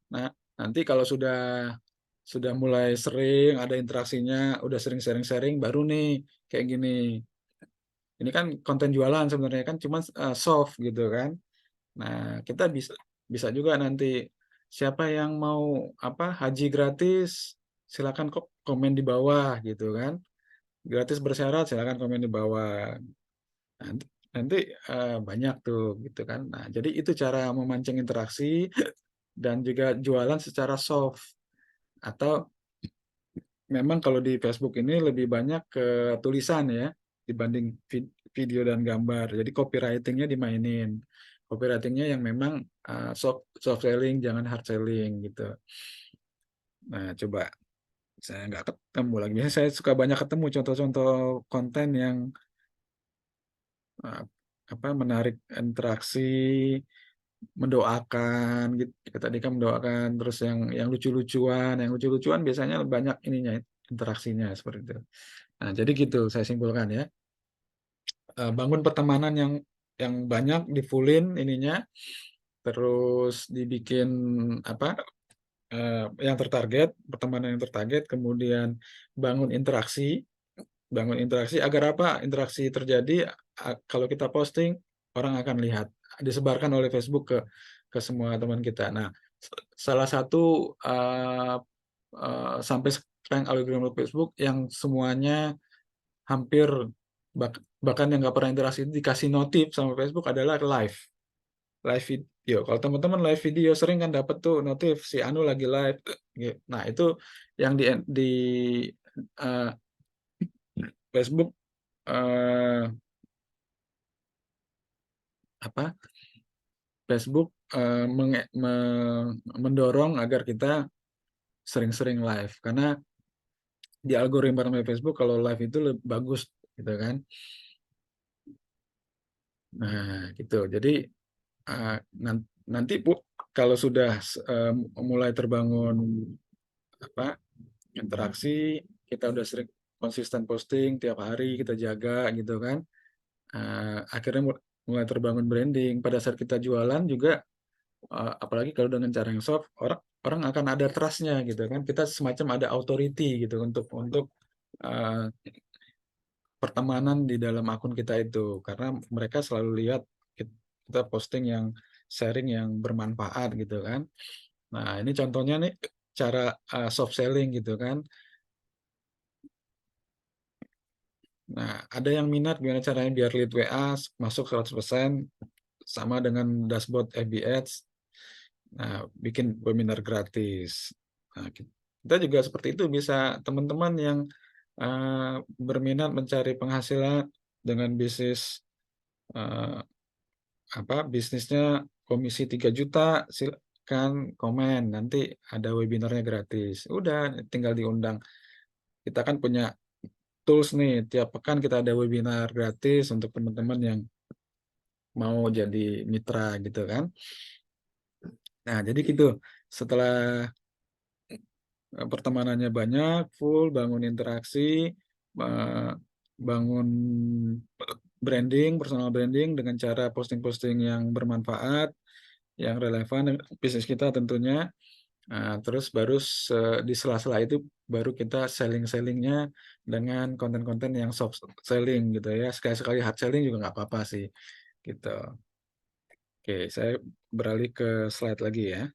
Nah, nanti kalau sudah mulai sering ada interaksinya, udah sering sharing-sharing, baru nih kayak gini. Ini kan konten jualan sebenarnya kan, cuma soft gitu kan. Nah, kita bisa bisa juga nanti, siapa yang mau haji gratis, silakan komen di bawah gitu kan. Gratis bersyarat, silakan komen di bawah. Nanti, nanti banyak tuh gitu kan. Nah, jadi itu cara memancing interaksi dan juga jualan secara soft. Atau memang kalau di Facebook ini lebih banyak ke tulisan ya dibanding video dan gambar. Jadi copywriting-nya dimainin. Copywriting-nya yang memang soft selling, jangan hard selling gitu. Nah, coba saya nggak ketemu lagi. Biasanya saya suka banyak ketemu contoh-contoh konten yang menarik interaksi, mendoakan gitu. Tadi kan mendoakan, terus yang lucu-lucuan biasanya banyak ininya, interaksinya seperti itu. Nah, jadi gitu saya simpulkan ya. Bangun pertemanan yang banyak, di fullin ininya, terus dibikin yang tertarget, pertemanan yang tertarget, kemudian bangun interaksi agar interaksi terjadi. Kalau kita posting, orang akan lihat, disebarkan oleh Facebook ke semua teman kita. Nah, salah satu sampai sekarang algoritma Facebook yang semuanya hampir, bahkan yang nggak pernah interaksi dikasih notif sama Facebook adalah live video. Kalau teman-teman live video sering kan dapat tuh notif si Anu lagi live. Nah, itu yang di Facebook Facebook mendorong agar kita sering-sering live, karena di algoritma Facebook kalau live itu lebih bagus gitu kan. Nah, gitu. Jadi nanti kalau sudah mulai terbangun interaksi, kita udah sering konsisten posting tiap hari, kita jaga gitu kan. Akhirnya mulai terbangun branding. Pada saat kita jualan juga, apalagi kalau dengan cara yang soft, orang akan ada trust-nya gitu kan. Kita semacam ada authority gitu untuk pertemanan di dalam akun kita itu, karena mereka selalu lihat kita posting yang sharing yang bermanfaat gitu kan. Nah, ini contohnya nih cara soft selling gitu kan. Nah, ada yang minat, gimana caranya biar lead WA masuk 100%, sama dengan dashboard FB Ads. Nah, bikin webinar gratis. Nah, kita juga seperti itu, bisa teman-teman yang berminat mencari penghasilan dengan bisnis bisnisnya komisi 3 juta, silakan komen, nanti ada webinarnya gratis. Udah, tinggal diundang. Kita kan punya tools nih, tiap pekan kita ada webinar gratis untuk teman-teman yang mau jadi mitra gitu kan. Nah, jadi gitu. Setelah pertemanannya banyak, full, bangun interaksi, bangun branding, personal branding dengan cara posting-posting yang bermanfaat, yang relevan dengan bisnis kita tentunya. Nah, terus baru di sela-sela itu baru kita selling-sellingnya dengan konten-konten yang soft selling gitu ya. Sekali-sekali hard selling juga nggak apa-apa sih gitu. Oke, saya beralih ke slide lagi ya.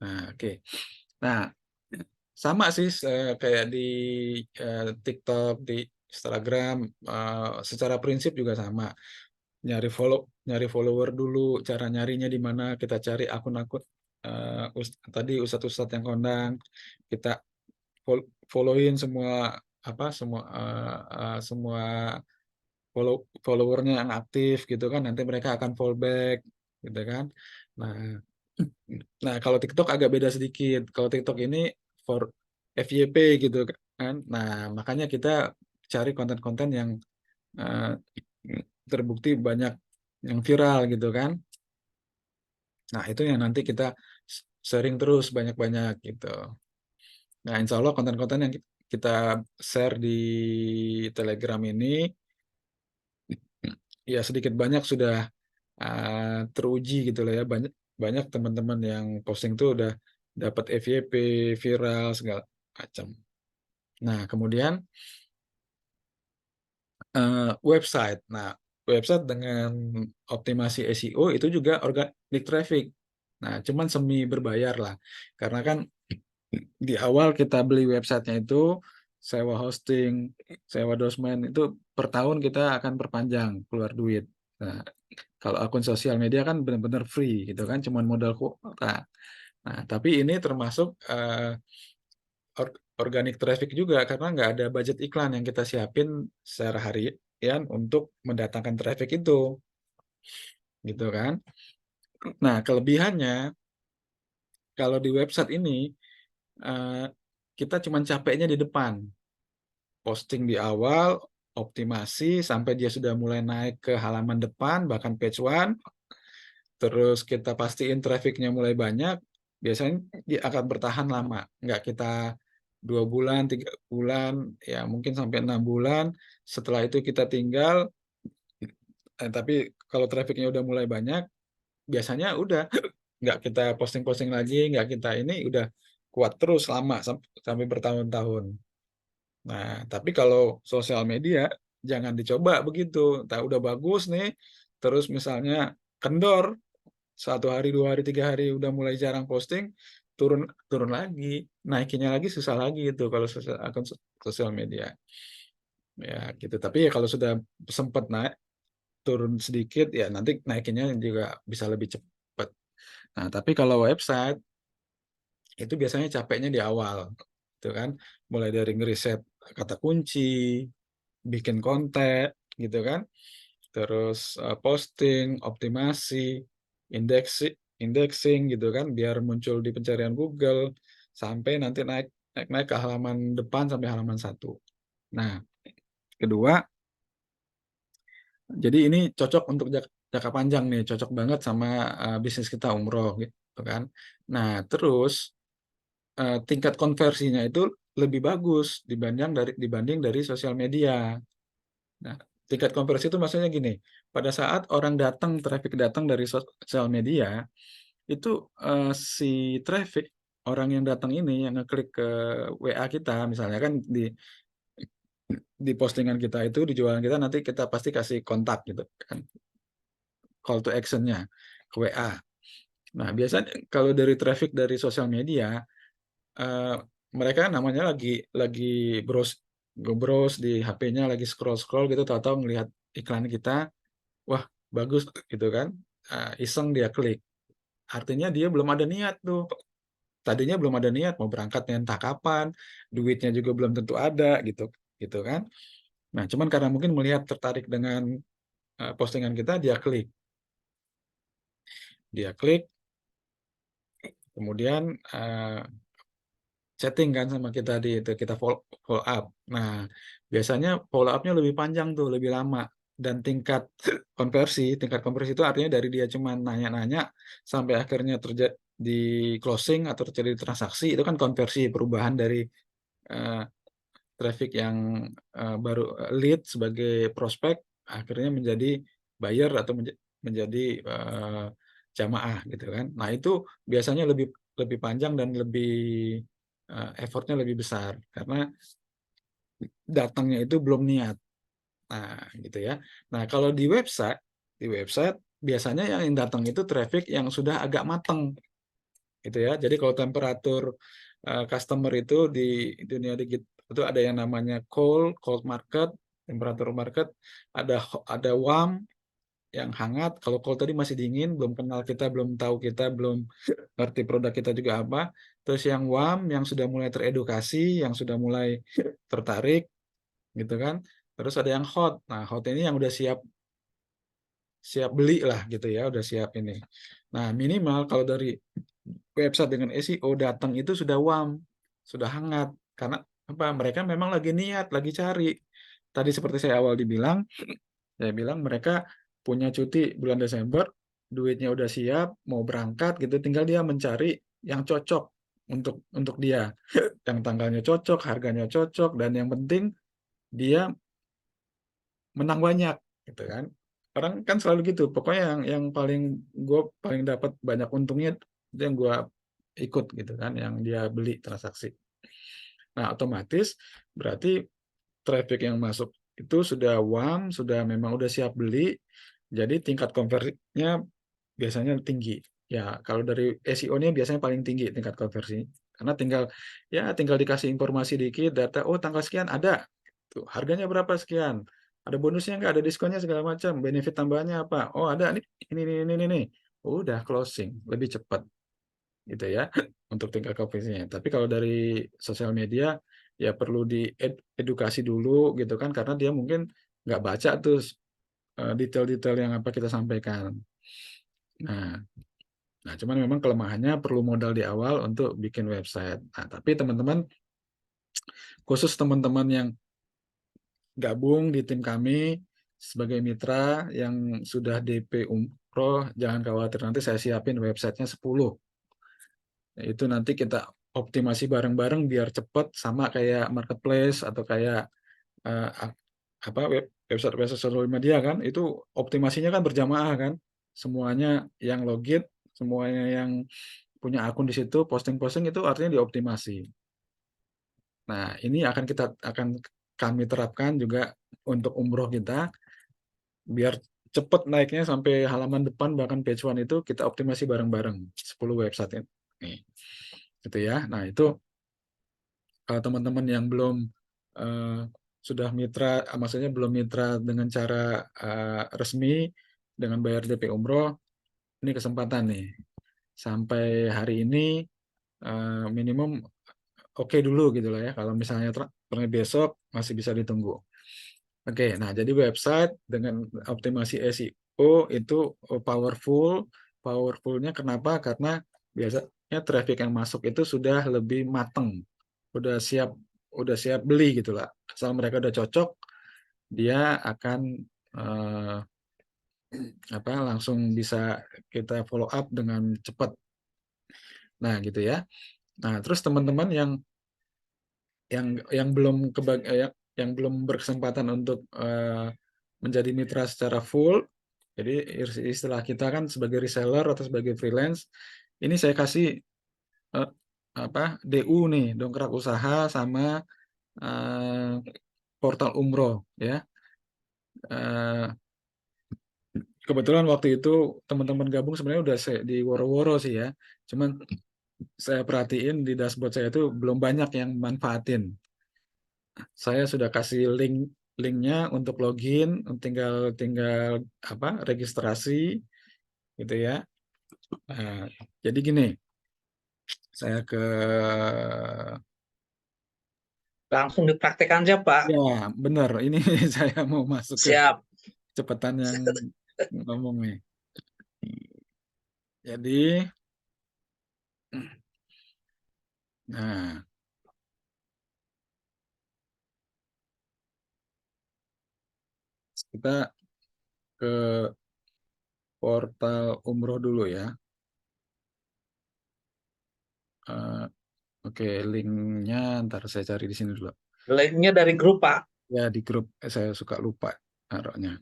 Nah, oke. Nah, sama sih kayak di TikTok, di Instagram, secara prinsip juga sama. Nyari follower dulu, cara nyarinya di mana, kita cari akun-akun tadi ustadz-ustadz yang kondang, kita followin semua semua followernya yang aktif gitu kan, nanti mereka akan fallback gitu kan. Nah, nah kalau TikTok agak beda sedikit. Kalau TikTok ini for FYP gitu kan. Nah, makanya kita cari konten-konten yang eh, terbukti banyak yang viral gitu kan. Nah, itu yang nanti kita sharing terus banyak-banyak gitu. Nah, insya Allah konten-konten yang kita share di Telegram ini ya sedikit banyak sudah teruji gitu lah ya. Banyak banyak teman-teman yang posting tuh udah dapat FYP, viral segala macam. Nah, kemudian website. Nah, website dengan optimasi SEO itu juga organic traffic. Nah, cuman semi berbayar lah. Karena kan di awal kita beli websitenya itu sewa hosting, sewa domain itu per tahun kita akan perpanjang keluar duit. Nah, kalau akun sosial media kan benar-benar free gitu kan, cuman modal kuota. Nah, tapi ini termasuk organic traffic juga karena nggak ada budget iklan yang kita siapin secara harian untuk mendatangkan traffic itu, gitu kan. Nah, kelebihannya kalau di website ini kita cuma capeknya di depan, posting di awal, optimasi sampai dia sudah mulai naik ke halaman depan, bahkan page one, terus kita pastiin trafficnya mulai banyak, biasanya dia akan bertahan lama, nggak kita 2 bulan, 3 bulan, ya mungkin sampai 6 bulan. Setelah itu kita tinggal, tapi kalau trafficnya udah mulai banyak, biasanya udah nggak kita posting-posting lagi, nggak kita ini udah kuat terus lama sampai bertahun-tahun. Nah, tapi kalau sosial media jangan dicoba begitu. Tak udah bagus nih, terus misalnya kendor 1 hari, 2 hari, 3 hari udah mulai jarang posting, turun turun lagi, naikinnya lagi susah lagi itu kalau akun sosial media. Ya gitu. Tapi ya kalau sudah sempat naik turun sedikit ya nanti naikinnya juga bisa lebih cepat. Nah, tapi kalau website itu biasanya capeknya di awal, gitu kan. Mulai dari ngeriset kata kunci, bikin konten, gitu kan. Terus posting, optimasi, indexing, gitu kan, biar muncul di pencarian Google sampai nanti naik ke halaman depan sampai halaman 1. Nah, kedua, jadi ini cocok untuk jangka panjang nih, cocok banget sama bisnis kita umroh gitu kan. Nah, terus tingkat konversinya itu lebih bagus dibanding dari sosial media. Nah, tingkat konversi itu maksudnya gini, pada saat orang datang, traffic datang dari sosial media, itu si traffic orang yang datang ini yang ngeklik ke WA kita, misalnya kan di postingan kita itu, di jualan kita nanti kita pasti kasih kontak gitu kan, call to action-nya ke WA. Nah, biasanya kalau dari traffic dari sosial media, mereka namanya lagi browse di HP-nya, lagi scroll gitu, tahu-tahu ngelihat iklan kita, wah bagus gitu kan, iseng dia klik. Artinya dia belum ada niat tuh. Tadinya belum ada niat mau berangkatnya entah kapan, duitnya juga belum tentu ada gitu kan. Nah, cuman karena mungkin melihat tertarik dengan postingan kita, dia klik, kemudian chatting kan sama kita kita follow up. Nah, biasanya follow up-nya lebih panjang tuh, lebih lama. Dan tingkat konversi itu artinya dari dia cuma nanya-nanya sampai akhirnya terjadi closing atau terjadi transaksi, itu kan konversi, perubahan dari uh, traffic yang baru lead sebagai prospek akhirnya menjadi buyer atau menjadi jamaah gitu kan. Nah, itu biasanya lebih panjang dan lebih effortnya lebih besar karena datangnya itu belum niat. Nah, gitu ya. Nah, kalau di website biasanya yang datang itu traffic yang sudah agak matang gitu ya. Jadi kalau temperatur customer itu di dunia digital itu ada yang namanya cold market, temperatur market, ada warm, yang hangat. Kalau cold tadi masih dingin, belum kenal kita, belum tahu kita, belum ngerti produk kita juga apa. Terus yang warm, yang sudah mulai teredukasi, yang sudah mulai tertarik, gitu kan. Terus ada yang hot. Nah, hot ini yang udah siap beli lah gitu ya, udah siap ini. Nah, minimal kalau dari website dengan SEO datang itu sudah warm, sudah hangat. Karena apa? Mereka memang lagi niat, lagi cari. Tadi seperti saya awal saya bilang mereka punya cuti bulan Desember, duitnya udah siap, mau berangkat gitu, tinggal dia mencari yang cocok untuk dia, yang tanggalnya cocok, harganya cocok, dan yang penting dia menang banyak, gitu kan. Orang kan selalu gitu, pokoknya yang paling gue paling dapat banyak untungnya itu yang gue ikut gitu kan, yang dia beli transaksi. Nah, otomatis berarti traffic yang masuk itu sudah warm, sudah memang udah siap beli, jadi tingkat konversinya biasanya tinggi. Ya, kalau dari SEO-nya biasanya paling tinggi tingkat konversi. Karena tinggal dikasih informasi dikit, data, oh tanggal sekian ada. Tuh, harganya berapa sekian. Ada bonusnya nggak, ada diskonnya segala macam, benefit tambahannya apa? Oh, ada nih, ini. Udah closing, lebih cepat gitu ya untuk tingkat konversinya. Tapi kalau dari sosial media ya perlu diedukasi dulu gitu kan, karena dia mungkin nggak baca tuh detail-detail yang apa kita sampaikan. Nah, cuman memang kelemahannya perlu modal di awal untuk bikin website. Nah, tapi teman-teman, khusus teman-teman yang gabung di tim kami sebagai mitra yang sudah DP Umroh, jangan khawatir, nanti saya siapin websitenya 10. Itu nanti kita optimasi bareng-bareng biar cepat, sama kayak marketplace atau kayak eh, apa website sosial media kan, itu optimasinya kan berjamaah kan, semuanya yang login, semuanya yang punya akun di situ posting-posting itu artinya dioptimasi. Nah, ini akan kami terapkan juga untuk umroh kita biar cepat naiknya sampai halaman depan, bahkan page one itu kita optimasi bareng-bareng 10 website ini. Gitu ya. Nah, itu kalau teman-teman yang belum sudah mitra, maksudnya belum mitra dengan cara resmi dengan bayar DP Umroh, ini kesempatan nih. Sampai hari ini minimum oke dulu gitu lah ya. Kalau misalnya besok masih bisa ditunggu. Oke, nah jadi website dengan optimasi SEO itu powerful. Powerfulnya kenapa? Karena biasanya traffic yang masuk itu sudah lebih mateng, udah siap beli gitu lah. Asal mereka udah cocok, dia akan langsung bisa kita follow up dengan cepat. Nah gitu ya. Nah terus teman-teman yang belum berkesempatan untuk menjadi mitra secara full, jadi istilah kita kan sebagai reseller atau sebagai freelance, ini saya kasih DU nih, dongkrak usaha sama portal umroh ya. Kebetulan waktu itu teman-teman gabung sebenarnya udah di woro-woro sih ya, cuman saya perhatiin di dashboard saya itu belum banyak yang manfaatin. Saya sudah kasih linknya untuk login, tinggal registrasi gitu ya. Nah, jadi gini, saya Langsung dipraktekkan aja, Pak. ya benar, ini saya mau masuk ke Siap. kecepatan yang ngomong nih. Jadi, nah kita ke portal umroh dulu ya. Oke, linknya ntar saya cari di sini dulu. Linknya dari grup, Pak. Ya di grup, saya suka lupa naruhnya.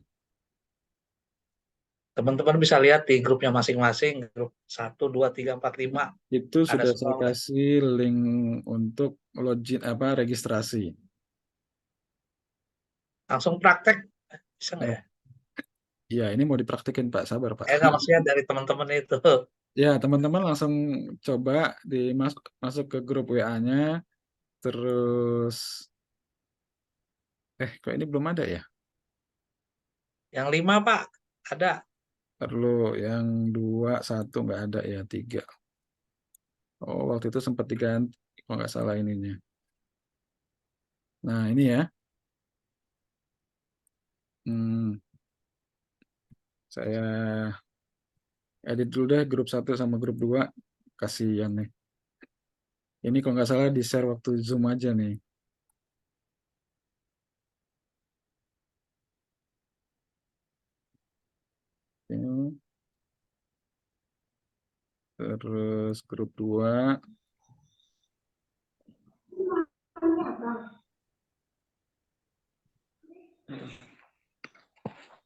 Teman-teman bisa lihat di grupnya masing-masing, grup 1, 2, 3, 4, 5. Itu Ada sudah saya semua. kasih link untuk login registrasi. Langsung praktek, bisa nggak ya? Iya, ini mau dipraktikin Pak, sabar Pak. Nggak, maksudnya dari teman-teman itu. Ya, teman-teman langsung coba masuk ke grup WA-nya, terus kok ini belum ada ya? Yang 5, Pak. Ada. Perlu yang 2, 1 nggak ada ya, 3. Oh, waktu itu sempat diganti kalau nggak salah ininya. Nah, ini ya. Saya edit dulu deh grup 1 sama grup 2. Kasihan nih. Ini kalau nggak salah di-share waktu Zoom aja nih. Ini. Terus grup 2.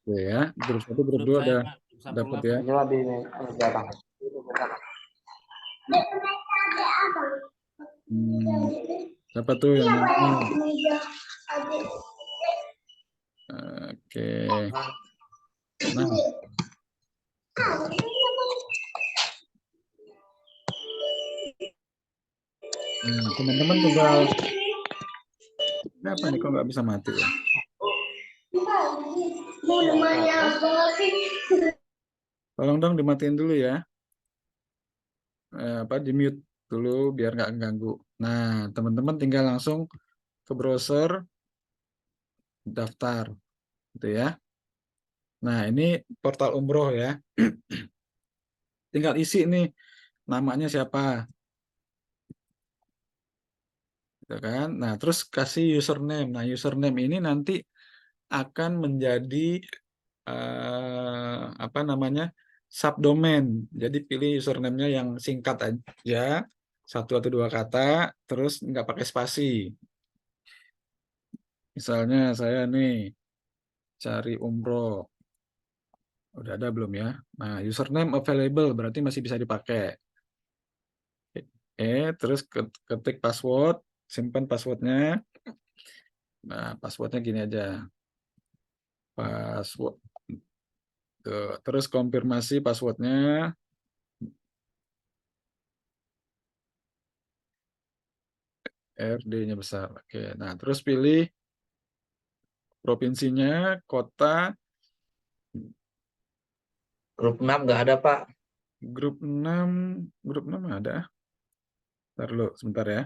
Oke ya, grup 1, grup 2 udah dapat ya. Siapa tuh yang mau? Oke. Nah. Teman-teman tinggal apa nih kok nggak bisa mati ya? Tolong dong dimatiin dulu ya. Di mute dulu biar nggak ganggu. Nah, teman-teman tinggal langsung ke browser daftar gitu ya. Nah, ini portal umroh ya. Tinggal isi nih namanya siapa. Gitu kan? Nah, terus kasih username. Nah, username ini nanti akan menjadi apa namanya? Subdomain. Jadi pilih username-nya yang singkat aja, 1 atau 2 kata, terus nggak pakai spasi. Misalnya saya nih cari umroh. Udah ada belum ya? Nah, username available berarti masih bisa dipakai. Terus ketik password, simpan passwordnya. Nah, passwordnya gini aja. Password. Tuh. Terus konfirmasi passwordnya. RD-nya besar. Oke, nah terus pilih provinsinya, kota. Grup 6 nggak ada, Pak. Grup 6 ada. Ntar dulu, sebentar ya.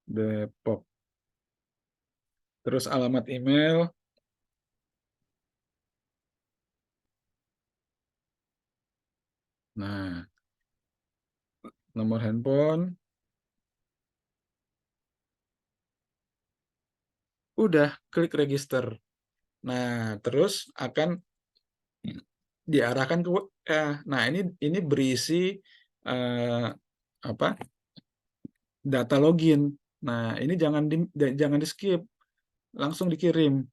Depok. Terus alamat email. Nah, nomor handphone. Udah, klik register. Nah, terus akan diarahkan ke nah ini berisi apa? Data login. Nah, ini jangan di skip. Langsung dikirim.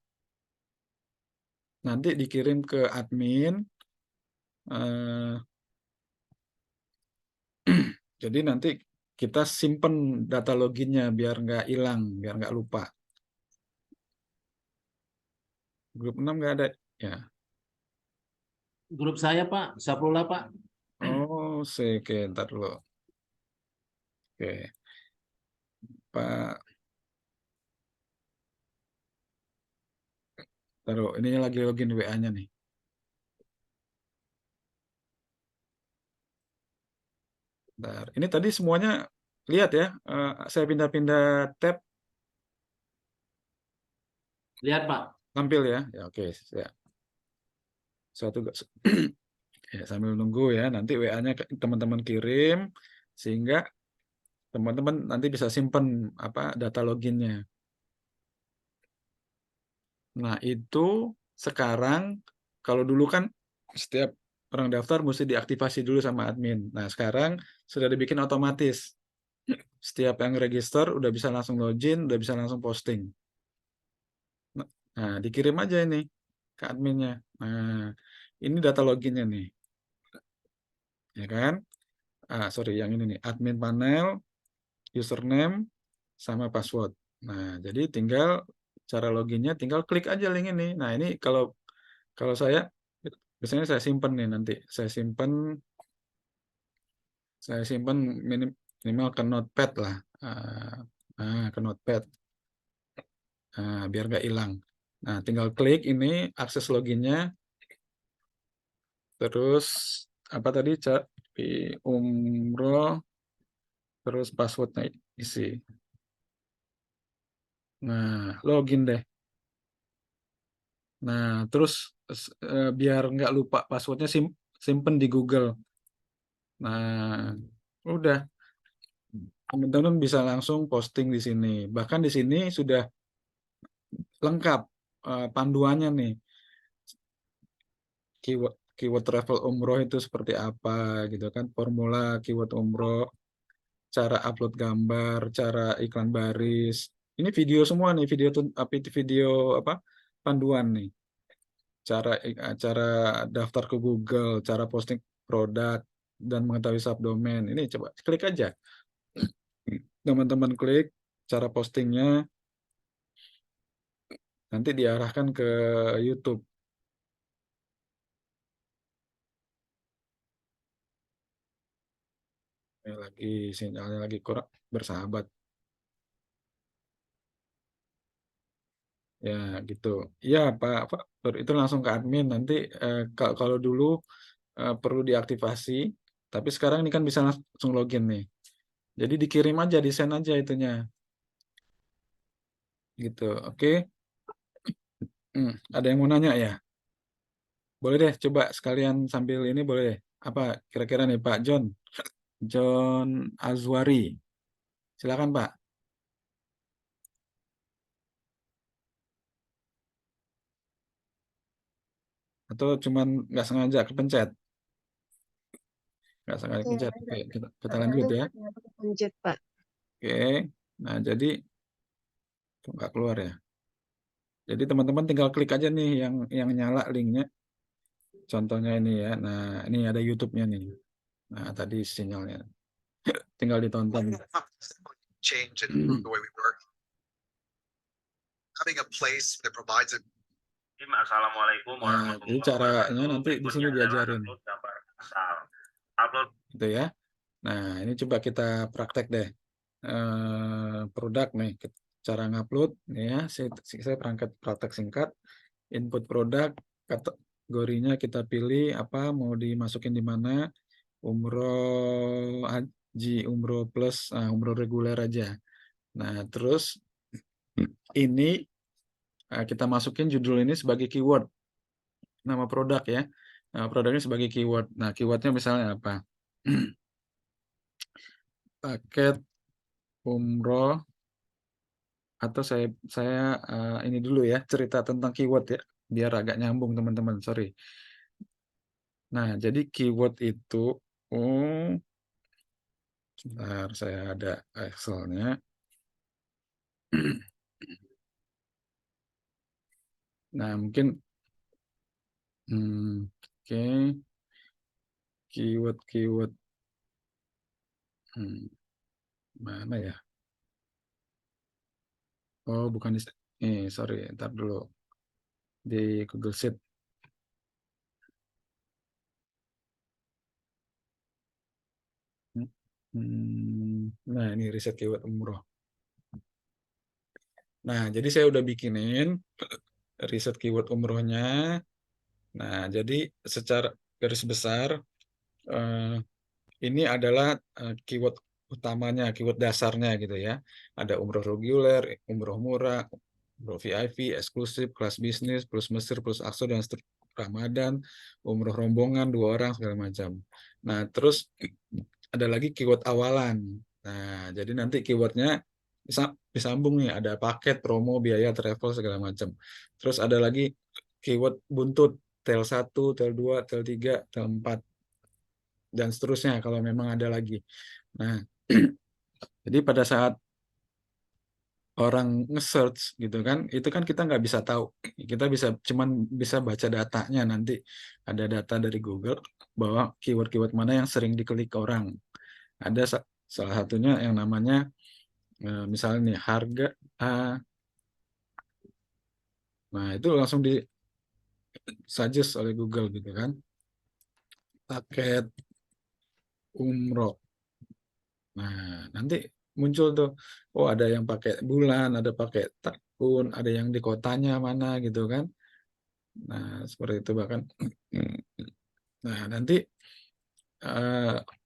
Nanti dikirim ke admin. Jadi nanti kita simpen data loginnya biar nggak hilang, biar nggak lupa. Grup 6 nggak ada ya. Grup saya Pak, Saprula Pak. Oh, oke, ntar dulu. Oke. Pak. Taruh, ini lagi login WA-nya nih. Bentar. Ini tadi semuanya lihat ya, saya pindah-pindah tab. Lihat Pak. Tampil ya. Ya oke, ya. Satu ya, sambil nunggu ya, nanti WA-nya teman-teman kirim sehingga teman-teman nanti bisa simpen data loginnya. Nah, itu sekarang kalau dulu kan setiap orang daftar mesti diaktifasi dulu sama admin. Nah, sekarang sudah dibikin otomatis. Setiap yang register udah bisa langsung login, udah bisa langsung posting. Nah, dikirim aja ini ke adminnya. Nah, ini data loginnya nih. Ya kan? Sorry, yang ini nih. Admin panel, username, sama password. Nah, jadi tinggal cara loginnya tinggal klik aja link ini. Nah, ini kalau saya biasanya saya simpen nih nanti. Saya simpen minimal ke notepad lah. Ke notepad. Biar nggak hilang. Nah, tinggal klik ini akses loginnya. Terus apa tadi, Cak? Di umroh, terus passwordnya isi. Nah, login deh. Nah, terus biar nggak lupa passwordnya simpen di Google. Nah, udah teman-teman bisa langsung posting di sini. Bahkan di sini sudah lengkap panduannya nih. Keyword travel umroh itu seperti apa gitu kan, formula keyword umroh, cara upload gambar, cara iklan baris. Ini video semua nih, video apa panduan nih. Cara daftar ke Google, cara posting produk dan mengetahui subdomain. Ini coba klik aja. Teman-teman klik cara postingnya, nanti diarahkan ke YouTube. Ini lagi sinyalnya lagi kurang bersahabat. Ya, gitu. Iya, Pak, itu langsung ke admin. Nanti kalau dulu perlu diaktifasi, tapi sekarang ini kan bisa langsung login nih. Jadi dikirim aja, di-send aja itunya. Gitu, oke. Ada yang mau nanya ya? Boleh deh, coba sekalian sambil ini boleh deh. Apa kira-kira nih Pak John Azwari. Silakan Pak. Atau cuman nggak sengaja kepencet? Nggak sengaja kepencet. Oke, kita lanjut ya. Pencet, Pak. Oke, nah jadi nggak keluar ya. Jadi teman-teman tinggal klik aja nih yang nyala linknya. Contohnya ini ya. Nah, ini ada YouTube-nya nih. Nah, tadi sinyalnya. Tinggal ditonton. Change and improve the way we work. Having a place that provides a Assalamualaikum Nah, warahmatullahi jadi caranya wabarakatuh. nanti di sini Berikutnya adalah diajarin. upload gambar asal. Upload Gitu ya. Nah, ini coba kita praktek deh. Produk nih, cara ngupload nih ya. Saya praktek singkat. Input produk, kategorinya kita pilih apa, mau dimasukin di mana. Umroh haji, umroh plus, umroh reguler aja. Nah, terus ini kita masukin judul ini sebagai keyword. Nama produk ya. Nah, produknya sebagai keyword. Nah, keywordnya misalnya apa? Paket umroh, atau saya ini dulu ya, cerita tentang keyword ya, biar agak nyambung teman-teman, sorry. Nah, jadi keyword itu, sebentar, saya ada Excel-nya. Nah, mungkin, oke, keyword, mana ya? Oh, bukan di, sorry, ntar dulu, di Google Sheet. Nah, ini riset keyword umroh. Nah, jadi saya udah bikinin riset keyword umrohnya. Nah, jadi secara garis besar, ini adalah keyword utamanya, keyword dasarnya gitu ya. Ada umroh reguler, umroh murah, umroh VIP, eksklusif, kelas bisnis, plus Mesir, plus Aqsa, dan Ramadan, umroh rombongan, 2 orang, segala macam. Nah, terus ada lagi keyword awalan. Nah, jadi nanti keywordnya disambung nih, ada paket, promo, biaya, travel, segala macam. Terus ada lagi keyword buntut, tel 1, tel 2, tel 3, tel 4, dan seterusnya kalau memang ada lagi. Nah, jadi pada saat orang nge-search gitu kan, itu kan kita nggak bisa tahu. Kita cuman bisa baca datanya, nanti ada data dari Google bahwa keyword-keyword mana yang sering diklik orang. Ada salah satunya yang namanya misalnya nih harga, nah itu langsung di suggest oleh Google gitu kan. Paket umroh. Nah, nanti muncul tuh, oh ada yang pakai bulan, ada pakai tahun, ada yang di kotanya mana gitu kan. Nah, seperti itu bahkan. Nah, nanti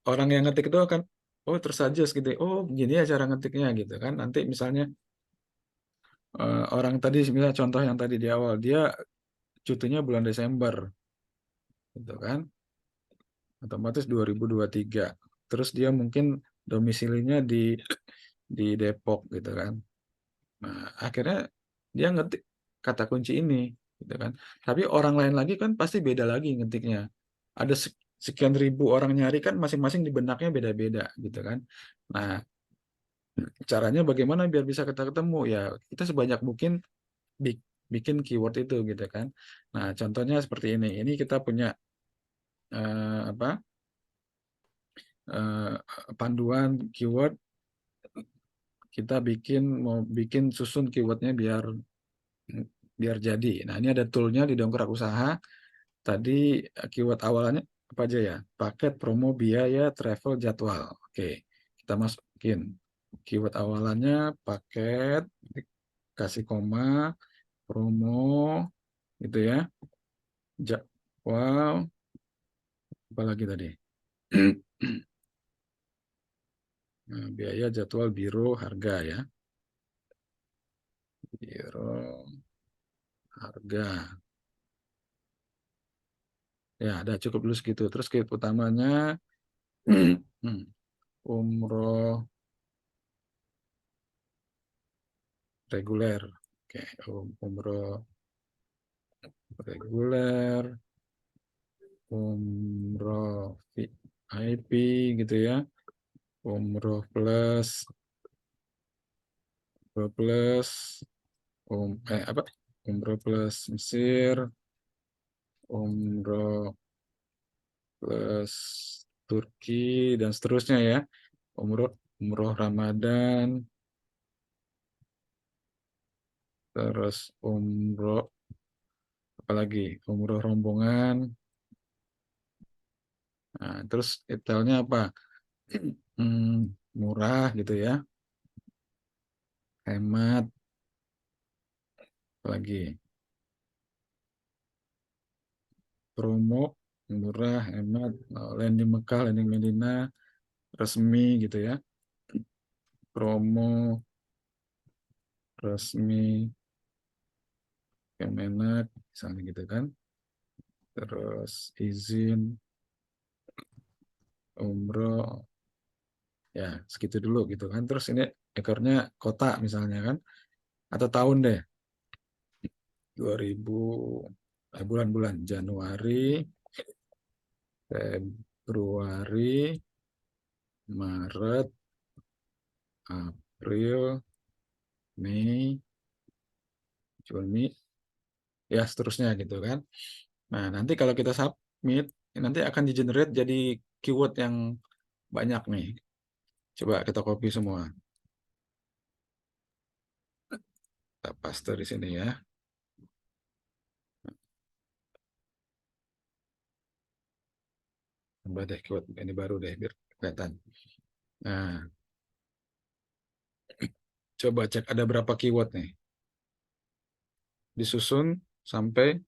orang yang ngetik itu akan, oh tersuggest gitu, oh gini ya cara ngetiknya gitu kan. Nanti misalnya orang tadi, misalnya contoh yang tadi di awal, dia cutinya bulan Desember, gitu kan, otomatis 2023. Terus dia mungkin domisilinya di Depok gitu kan. Nah, akhirnya dia ngetik kata kunci ini, gitu kan. Tapi orang lain lagi kan pasti beda lagi ngetiknya. Ada sekian ribu orang nyari kan, masing-masing di benaknya beda-beda, gitu kan. Nah, caranya bagaimana biar bisa kita ketemu? Ya, kita sebanyak mungkin bikin keyword itu, gitu kan. Nah, contohnya seperti ini. Ini kita punya apa? Panduan keyword. Kita mau bikin susun keywordnya biar jadi. Nah, ini ada toolnya di Dongkrak Usaha. Tadi keyword awalannya apa aja ya? Paket, promo, biaya, travel, jadwal. Oke, kita masukin keyword awalannya paket, kasih koma, promo, gitu ya. Jadwal, apa lagi tadi? Nah, biaya, jadwal, biro, harga ya. Biro, harga. Ya, ada cukup dulu segitu. Terus keyword utamanya umroh reguler. Oke, umroh reguler, umroh VIP gitu ya, umroh plus, apa? Umroh plus Mesir, umroh plus Turki dan seterusnya ya. Umroh Ramadan, terus umroh apalagi? Umroh rombongan. Nah, terus detailnya apa? Murah gitu ya, hemat, apalagi promo, murah, hemat, landing Mekah, landing Medina, resmi gitu ya, promo resmi Kemenak misalnya gitu kan, terus izin umroh ya segitu dulu gitu kan. Terus ini ekornya kota misalnya kan, atau tahun deh, 2000 bulan-bulan Januari, Februari, Maret, April, Mei, Juni, ya seterusnya gitu kan. Nah, nanti kalau kita submit, nanti akan di-generate jadi keyword yang banyak nih. Coba kita copy semua. Kita paste di sini ya. Tambah deh keyword ini baru deh biar kelihatan. Nah, coba cek ada berapa keyword nih. Disusun sampai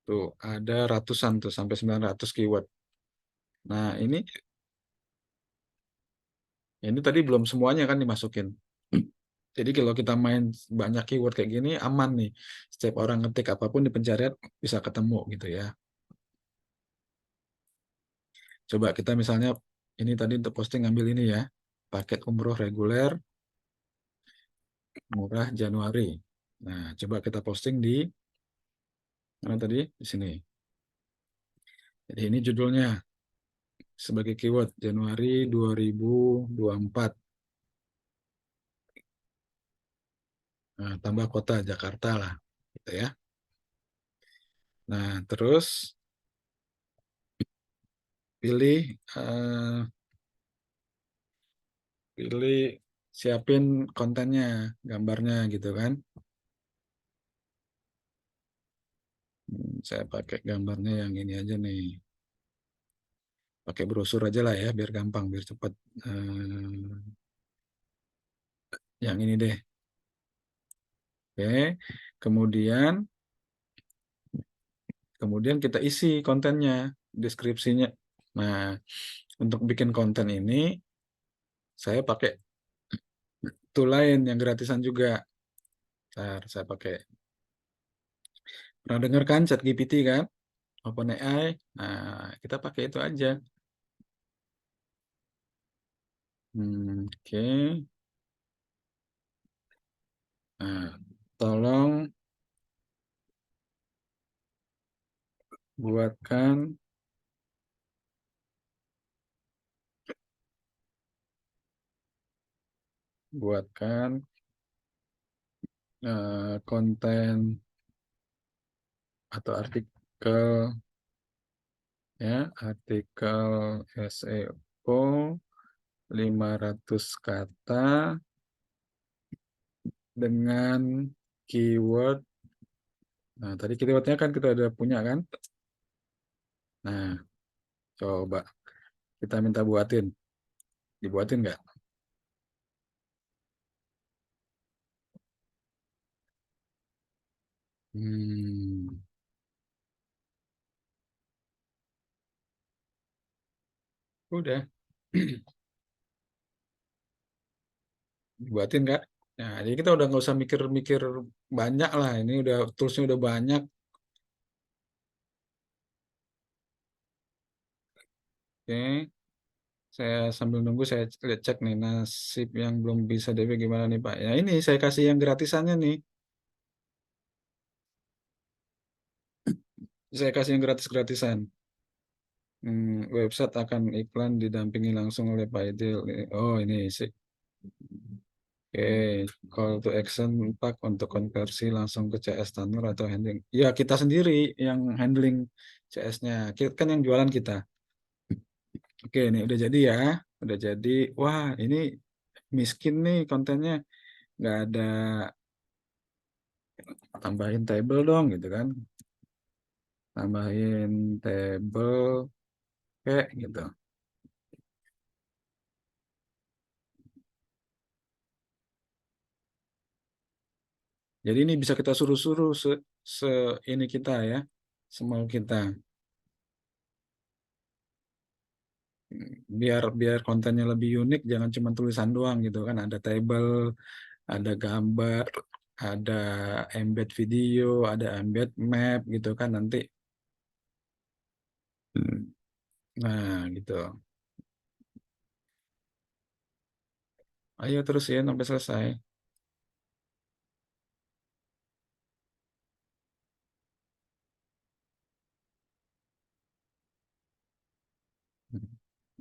tuh ada ratusan tuh sampai 900 keyword. Nah, ini tadi belum semuanya kan dimasukin. Jadi kalau kita main banyak keyword kayak gini aman nih. Setiap orang ngetik apapun di pencarian bisa ketemu gitu ya. Coba kita misalnya ini tadi untuk posting ngambil ini ya. Paket umroh reguler murah Januari. Nah, coba kita posting di mana tadi? Di sini. Jadi ini judulnya sebagai keyword Januari 2024. Nah, tambah kota Jakarta lah, gitu ya. Nah, terus pilih siapin kontennya, gambarnya gitu kan. Saya pakai gambarnya yang ini aja nih. Pakai brosur aja lah ya, biar gampang, biar cepat. Yang ini deh. Oke, kemudian kemudian kita isi kontennya, deskripsinya. Nah, untuk bikin konten ini saya pakai tool lain yang gratisan juga. Saya pakai. Pernah dengar kan ChatGPT kan? OpenAI. Nah, kita pakai itu aja. Oke. Nah, tolong buatkan konten atau artikel ya, artikel SEO 500 kata dengan keyword. Nah, tadi keywordnya kan kita udah punya kan? Nah, coba kita minta buatin. Dibuatin nggak? Udah. Dibuatin nggak? Nah, jadi kita udah nggak usah mikir-mikir banyak lah. Ini udah toolsnya udah banyak. Oke. Saya sambil nunggu saya cek nih nasib yang belum bisa DP gimana nih Pak. Ya ini saya kasih yang gratisannya nih. Saya kasih yang gratis-gratisan. Website akan iklan didampingi langsung oleh Pak Idil. Oh ini sih. Oke, call to action Pak untuk konversi langsung ke CS Tanur atau handling. Ya kita sendiri yang handling CS-nya. Kan yang jualan kita. Oke, ini udah jadi ya. Udah jadi. Wah, ini miskin nih kontennya. Nggak ada tambahin table dong gitu kan. Tambahin table kayak gitu. Jadi ini bisa kita suruh-suruh se ini kita ya, semau kita. Biar kontennya lebih unik, jangan cuma tulisan doang gitu kan. Ada table, ada gambar, ada embed video, ada embed map gitu kan nanti. Nah gitu. Ayo terusin sampai selesai.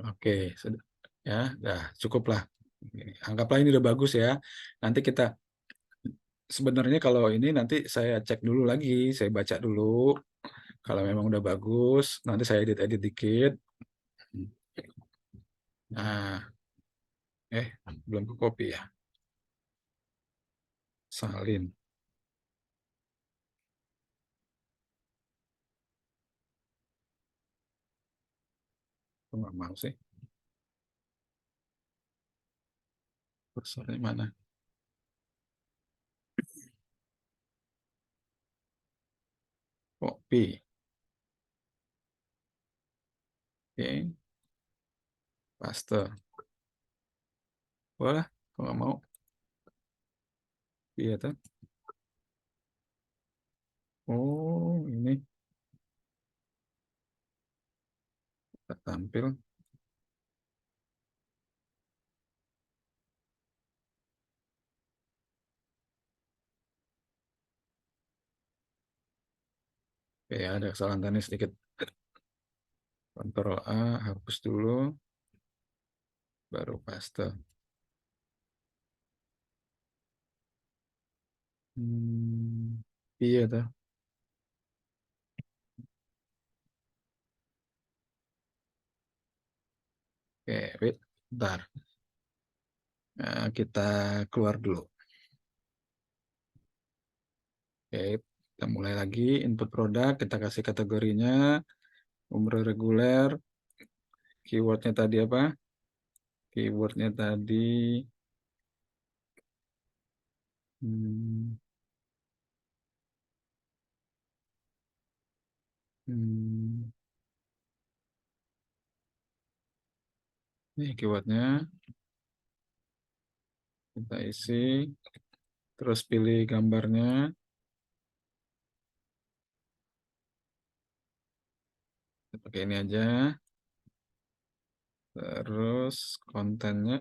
Oke, sudah ya, dah cukup lah. Anggaplah ini udah bagus ya. Nanti kita sebenarnya kalau ini nanti saya cek dulu lagi, saya baca dulu. Kalau memang udah bagus, nanti saya edit-edit dikit. Nah, belum ke copy ya. Salin. Kok nggak mau sih? Kursornya mana? Copy. Oke. Paste. Boleh, kok nggak mau? Iya tuh. Oh, ini tak tampil. Oke, ada kesalahan teknis sedikit. Ctrl A, hapus dulu. Baru paste. Iya tuh. Oke, wait, bentar. Nah, kita keluar dulu. Oke, kita mulai lagi. Input produk, kita kasih kategorinya. Umur reguler. Keywordnya tadi apa? Keywordnya tadi Ini keywordnya kita isi, terus pilih gambarnya, kita pakai ini aja, terus kontennya.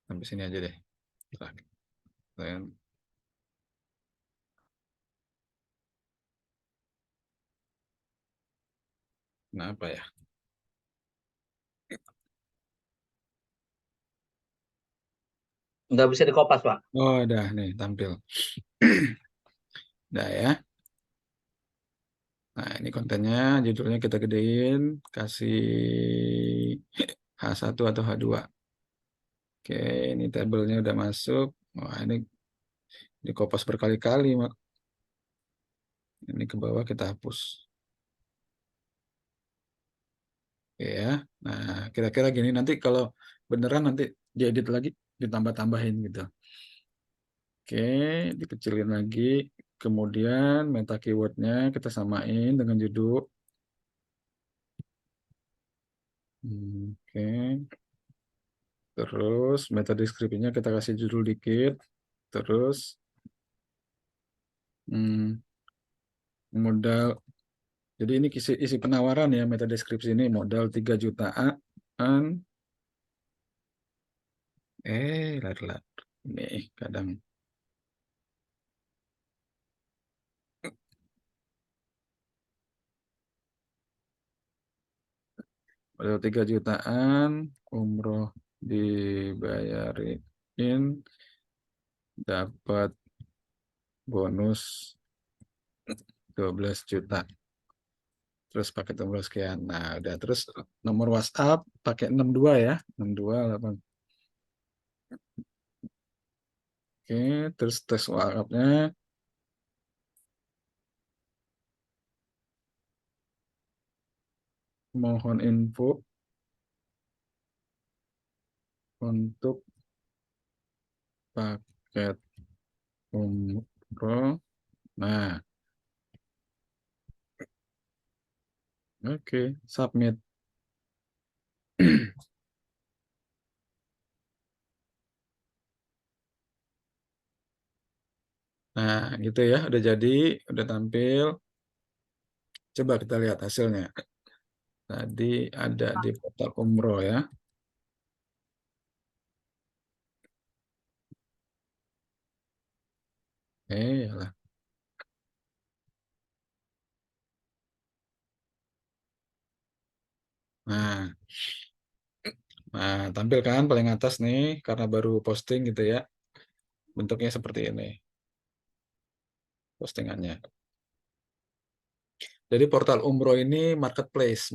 Sampai sini aja deh. Kenapa ya? Nggak bisa dikopas, Pak. Oh, udah nih tampil. Udah ya. Nah, ini kontennya, judulnya kita gedein, kasih H1 atau H2. Oke, ini tabelnya udah masuk. Wah, ini dikopas berkali-kali, Mak. Ini ke bawah kita hapus. Oke ya. Nah, kira-kira gini, nanti kalau beneran nanti diedit lagi, ditambah-tambahin gitu. Oke, dikecilin lagi. Kemudian meta keywordnya kita samain dengan judul. Oke. Terus meta deskripsinya kita kasih judul dikit. Terus modal. Jadi ini isi penawaran ya, meta deskripsi ini modal 3 jutaan. Lari-lari. Ini kadang. Modal 3 jutaan, umroh dibayarin, dapat bonus 12 juta. Terus paket umroh sekian. Nah, udah. Terus nomor WhatsApp pakai 62 ya. 628. Oke, terus tes WhatsApp-nya. Mohon info untuk paket umroh. Nah, oke, submit. Nah, gitu ya, udah jadi, udah tampil. Coba kita lihat hasilnya. Tadi ada di portal umroh ya. Yalah. Nah, tampil kan paling atas nih, karena baru posting gitu ya. Bentuknya seperti ini. Postingannya. Jadi portal umroh ini marketplace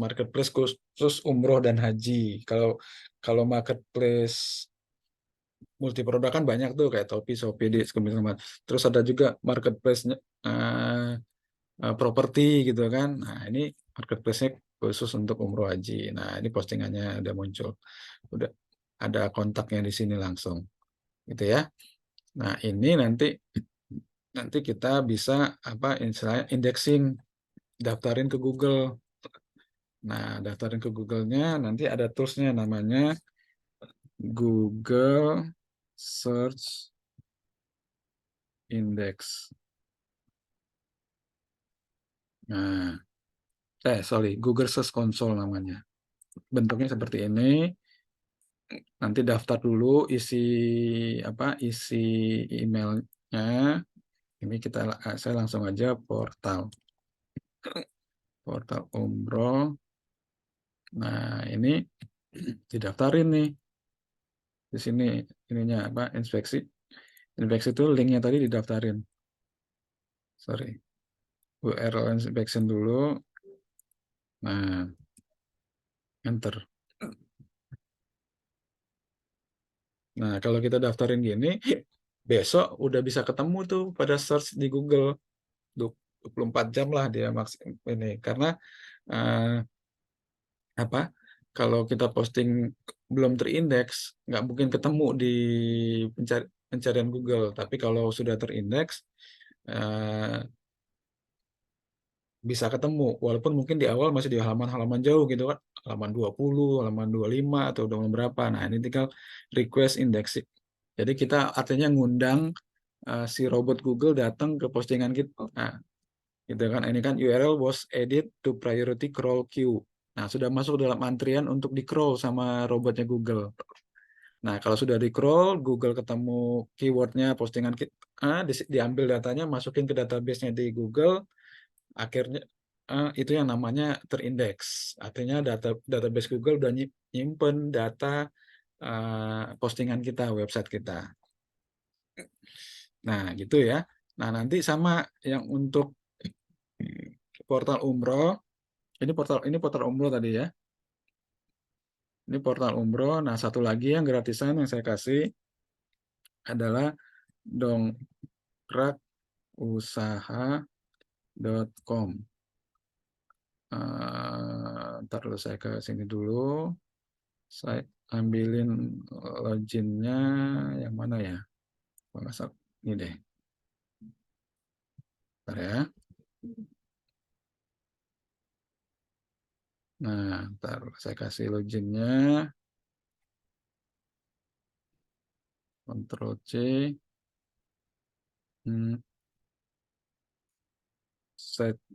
khusus umroh dan haji. Kalau marketplace multi produk kan banyak tuh kayak Topi, Shopee, terus ada juga marketplace-nya properti gitu kan. Nah, ini marketplace-nya khusus untuk umroh haji. Nah, ini postingannya udah muncul. Udah ada kontaknya di sini langsung. Gitu ya. Nah, ini nanti kita bisa indexing, daftarin ke Google. Nah, daftarin ke Google-nya, nanti ada tools-nya namanya Google Search Index. Nah, Google Search Console namanya. Bentuknya seperti ini. Nanti daftar dulu, isi emailnya. Ini saya langsung aja portal umroh. Nah, ini didaftarin nih. Di sini ininya inspeksi itu linknya tadi didaftarin. URL inspection dulu. Nah, enter. Nah, kalau kita daftarin gini, besok udah bisa ketemu tuh pada search di Google. 24 jam lah dia ini. Karena kalau kita posting belum terindeks, nggak mungkin ketemu di pencarian Google. Tapi kalau sudah terindeks, bisa ketemu. Walaupun mungkin di awal masih di halaman-halaman jauh gitu kan. Halaman 20, halaman 25, atau halaman berapa. Nah, ini tinggal request indexing. Jadi kita artinya ngundang si robot Google datang ke postingan kita. Nah, gitu kan. Ini kan URL was added to priority crawl queue. Nah, sudah masuk dalam antrian untuk di-crawl sama robotnya Google. Nah, kalau sudah di-crawl, Google ketemu keywordnya, postingan kita, diambil datanya, masukin ke database-nya di Google, akhirnya itu yang namanya terindeks. Artinya database Google udah nyimpen data postingan kita, website kita. Nah, gitu ya. Nah, nanti sama yang untuk portal umroh, ini portal umroh tadi ya. Ini portal umroh. Nah, satu lagi yang gratisan yang saya kasih adalah dongkrakusaha.com. Ntar dulu saya ke sini dulu. Saya ambilin loginnya yang mana ya? Ini deh. Bentar ya. Nah, ntar saya kasih loginnya. Ctrl C.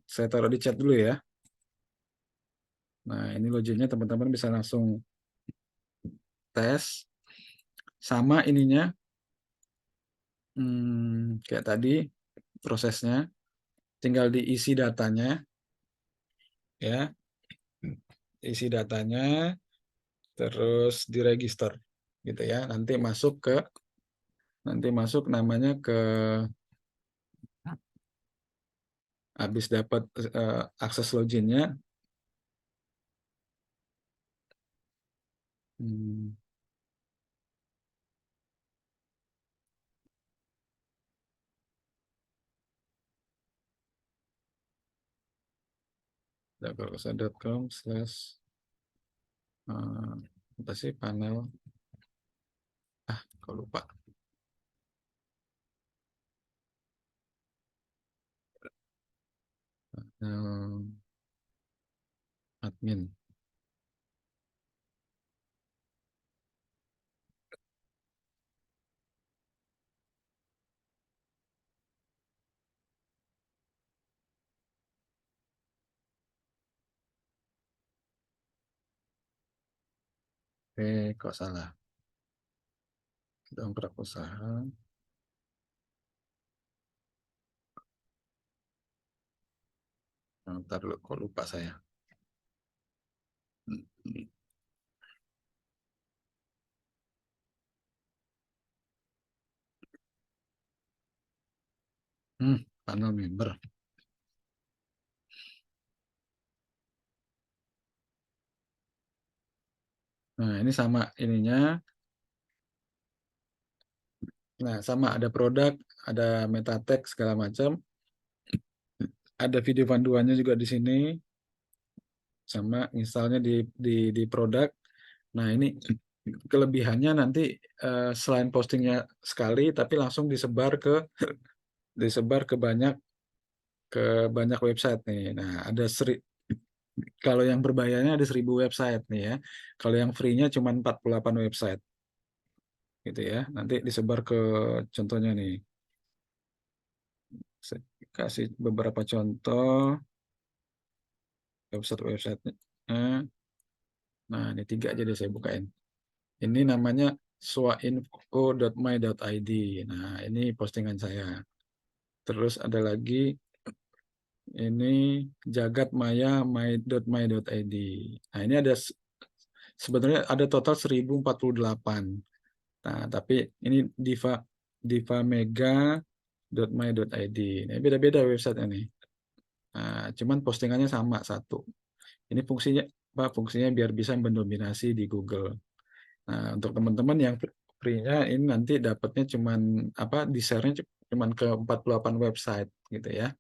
Saya taruh di chat dulu ya. Nah, ini loginnya teman-teman bisa langsung tes. Sama ininya. Kayak tadi prosesnya. Tinggal diisi datanya. Ya. Isi datanya. Terus diregister. Gitu ya. Nanti masuk namanya ke habis dapat akses loginnya. dongkrakusaha.com/ apa sih panel? Kok lupa. Admin. Kok salah. Dongkrakusaha. Ntar dulu, kok lupa saya. Panel member. Nah, ini sama ininya. Nah, sama ada produk, ada meta text segala macam. Ada video panduannya juga di sini. Sama misalnya di produk. Nah, ini kelebihannya nanti selain postingnya sekali, tapi langsung disebar ke banyak website nih. Nah, kalau yang berbayarnya ada 1000 website nih ya. Kalau yang free-nya cuma 48 website. Gitu ya. Nanti disebar ke contohnya nih. Saya kasih beberapa contoh website-websitenya. Nah, ini 3 aja deh saya bukain. Ini namanya swainfo.my.id. Nah, ini postingan saya. Terus ada lagi ini jagatmaya.my.id. Nah, ini sebenarnya ada total 1048. Nah, tapi ini divamega.my.id. Nah, beda-beda website ini. Nah, cuman postingannya sama satu. Ini fungsinya biar bisa mendominasi di Google. Nah, untuk teman-teman yang free-nya ini nanti dapatnya cuman di share-nya cuman ke 48 website gitu ya.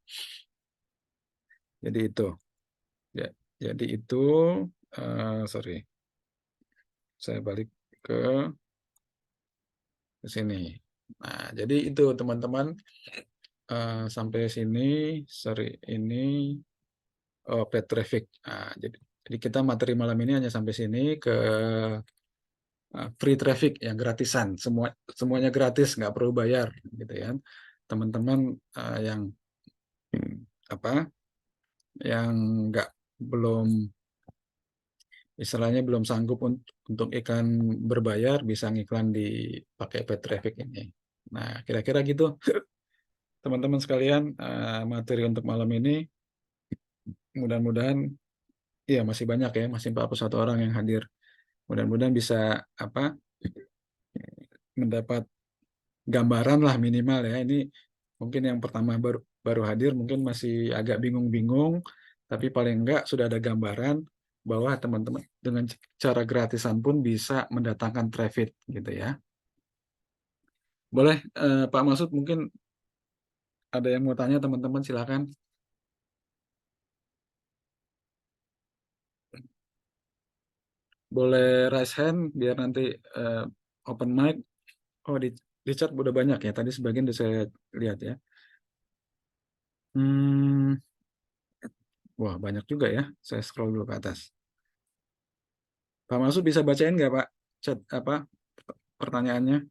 Jadi itu. Ya, jadi itu sorry. Saya balik ke sini. Nah, jadi itu teman-teman, sampai sini seri ini paid traffic. Nah, jadi kita materi malam ini hanya sampai sini ke free traffic yang gratisan, semuanya gratis, nggak perlu bayar, gitu ya. Teman-teman yang apa, yang belum istilahnya belum sanggup untuk iklan berbayar, bisa ngiklan di pakai paid traffic ini. Nah, kira-kira gitu teman-teman sekalian, materi untuk malam ini. Mudah-mudahan ya masih banyak ya, masih 41 orang yang hadir. Mudah-mudahan bisa mendapat gambaran lah minimal ya. Ini mungkin yang pertama baru hadir, mungkin masih agak bingung-bingung, tapi paling enggak sudah ada gambaran bahwa teman-teman dengan cara gratisan pun bisa mendatangkan traffic gitu ya. Boleh Pak Masud, mungkin ada yang mau tanya teman-teman, silakan. Boleh raise hand biar nanti open mic. Oh, di chat udah banyak ya. Tadi sebagian udah saya lihat ya. Wah, banyak juga ya. Saya scroll dulu ke atas. Pak Masud bisa bacain nggak Pak chat pertanyaannya?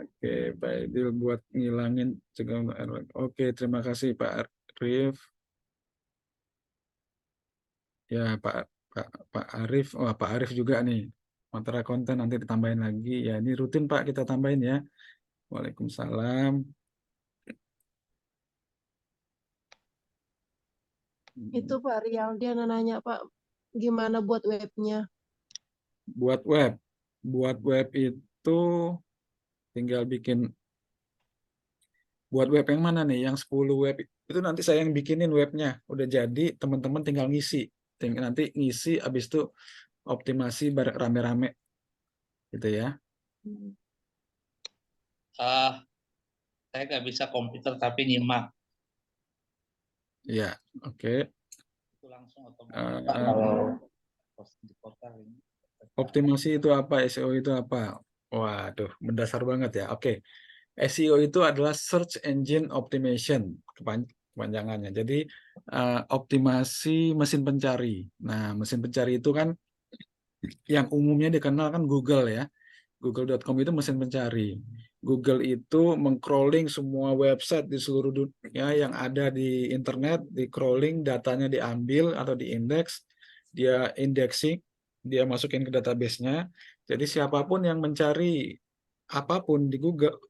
Oke, Pak Edil buat ngilangin segala. Oke, terima kasih Pak Arif. Ya, Pak Arif. Wah, Pak Arif juga nih. Matra konten nanti ditambahin lagi. Ya, ini rutin Pak kita tambahin ya. Waalaikumsalam. Itu Pak Rial, dia nanya Pak, gimana buat webnya? Buat web itu tinggal bikin. Buat web yang mana nih? Yang 10 web itu nanti saya yang bikinin webnya. Udah jadi, teman-teman tinggal ngisi. Nanti ngisi, habis itu optimasi rame-rame. Gitu ya. Saya nggak bisa komputer tapi nyimak. Ya, oke. Itu langsung otomatis kalau posting di portal ini. Optimasi itu apa? SEO itu apa? Waduh, mendasar banget ya. Oke. SEO itu adalah Search Engine Optimization, kepanjangannya. Jadi optimasi mesin pencari. Nah, mesin pencari itu kan yang umumnya dikenal kan Google ya. Google.com itu mesin pencari. Google itu meng-crawling semua website di seluruh dunia yang ada di internet, di crawling, datanya diambil atau diindeks, dia indexing, dia masukin ke database-nya. Jadi siapapun yang mencari apapun di Google,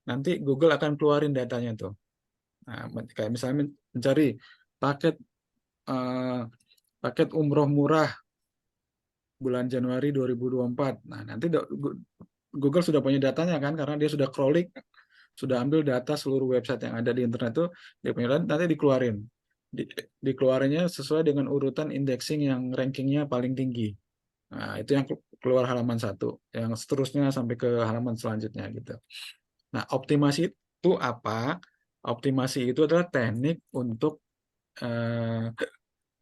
nanti Google akan keluarin datanya tuh. Nah, kayak misalnya mencari paket paket umroh murah bulan Januari 2024. Nah, nanti Google sudah punya datanya kan, karena dia sudah crawling, sudah ambil data seluruh website yang ada di internet itu, dia punya data, nanti dikeluarin. Dikeluarinnya sesuai dengan urutan indexing yang rankingnya paling tinggi. Nah, itu yang keluar halaman 1, yang seterusnya sampai ke halaman selanjutnya gitu. Nah, optimasi itu apa? Optimasi itu adalah teknik untuk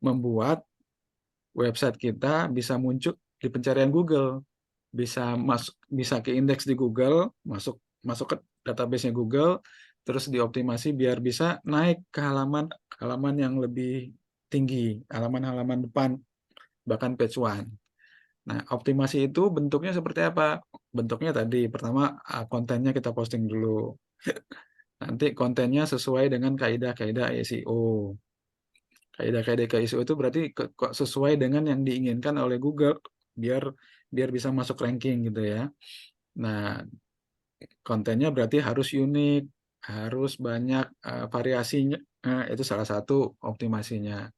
membuat website kita bisa muncul di pencarian Google, bisa ke indeks di Google, masuk ke database-nya Google, terus dioptimasi biar bisa naik ke halaman yang lebih tinggi, halaman-halaman depan, bahkan page one. Nah, optimasi itu bentuknya seperti apa? Bentuknya tadi, pertama kontennya kita posting dulu. Nanti kontennya sesuai dengan kaidah-kaidah SEO. Kaidah-kaidah SEO itu berarti sesuai dengan yang diinginkan oleh Google biar bisa masuk ranking gitu ya. Nah, kontennya berarti harus unik, harus banyak variasinya. Nah, itu salah satu optimasinya.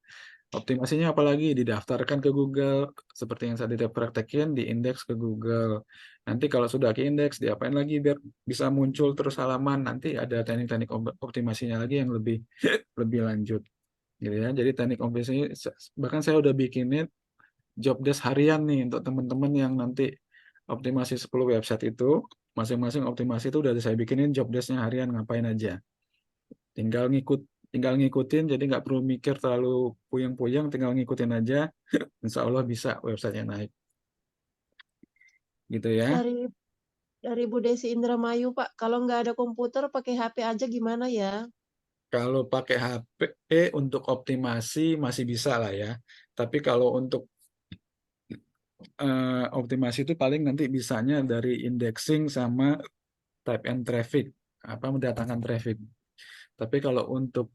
Optimasinya apalagi didaftarkan ke Google, seperti yang saya praktekin, diindeks ke Google. Nanti kalau sudah ke indeks, diapain lagi biar bisa muncul terus halaman. Nanti ada teknik-teknik optimasinya lagi yang lebih lanjut. Gitu ya. Jadi teknik optimasi, bahkan saya udah bikinin job desk harian nih untuk teman-teman yang nanti optimasi 10 website itu, masing-masing optimasi itu udah saya bikinin job desk-nya harian ngapain aja. Tinggal tinggal ngikutin, jadi nggak perlu mikir terlalu puyeng-puyeng, tinggal ngikutin aja, insya Allah bisa websitenya naik. Gitu ya. Dari Bu Desi Indramayu, Pak, kalau nggak ada komputer pakai HP aja gimana ya? Kalau pakai HP untuk optimasi masih bisa lah ya. Tapi kalau untuk optimasi itu paling nanti bisanya dari indexing sama type and traffic, apa mendatangkan traffic. Tapi kalau untuk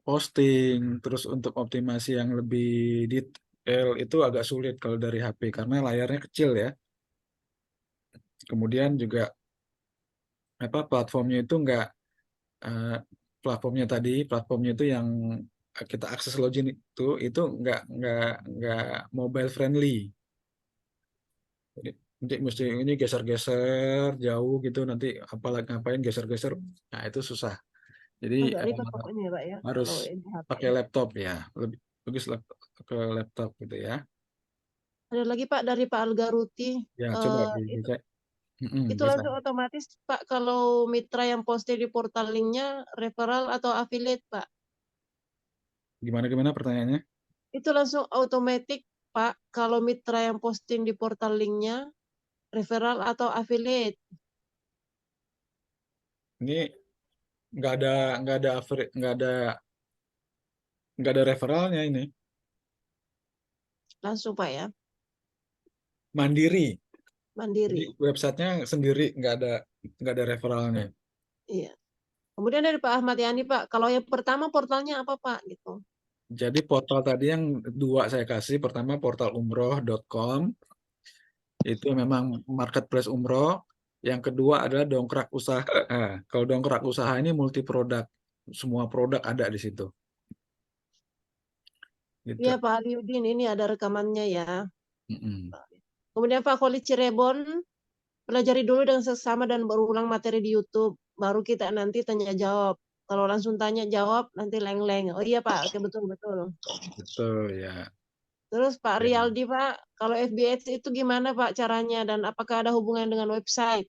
posting, terus untuk optimasi yang lebih detail itu agak sulit kalau dari HP karena layarnya kecil ya. Kemudian juga apa platformnya itu enggak platformnya itu yang kita akses login itu enggak mobile friendly. Jadi nanti mesti ini geser-geser jauh gitu, nanti apalagi ngapain geser-geser, nah itu susah. Jadi Agak ribet pokoknya ya, Pak ya, harus kalau ini HP. pakai laptop ya, lebih bagus ke laptop gitu ya. Ada lagi Pak dari Pak Algaruti. Ya coba Itu, dicek. itu Bisa. langsung otomatis Pak kalau mitra yang posting di portal linknya referral atau affiliate Pak? Gimana pertanyaannya? Itu langsung otomatis Pak kalau mitra yang posting di portal linknya referral atau affiliate? Ini nggak ada referralnya ini, Langsung Pak ya, mandiri. Jadi mandiri. websitenya sendiri nggak ada referralnya. Iya. Kemudian dari Pak Ahmad Yani Pak, kalau yang pertama portalnya apa Pak gitu? Jadi portal tadi yang dua saya kasih, pertama portal umroh.com, itu memang marketplace umroh. Yang kedua adalah dongkrak usaha. Kalau dongkrak usaha ini multi produk, semua produk ada di situ. Gitu. Iya Pak Aliudin, ini ada rekamannya ya. Mm-mm. Kemudian Pak Khalid Cirebon, pelajari dulu dengan seksama dan berulang materi di YouTube. Baru kita nanti tanya jawab. Kalau langsung tanya jawab, nanti leng-leng. Oh iya Pak, oke betul-betul. Betul ya. Terus Pak Ya. Rialdi Pak, kalau FB Ads itu gimana Pak caranya dan apakah ada hubungan dengan website?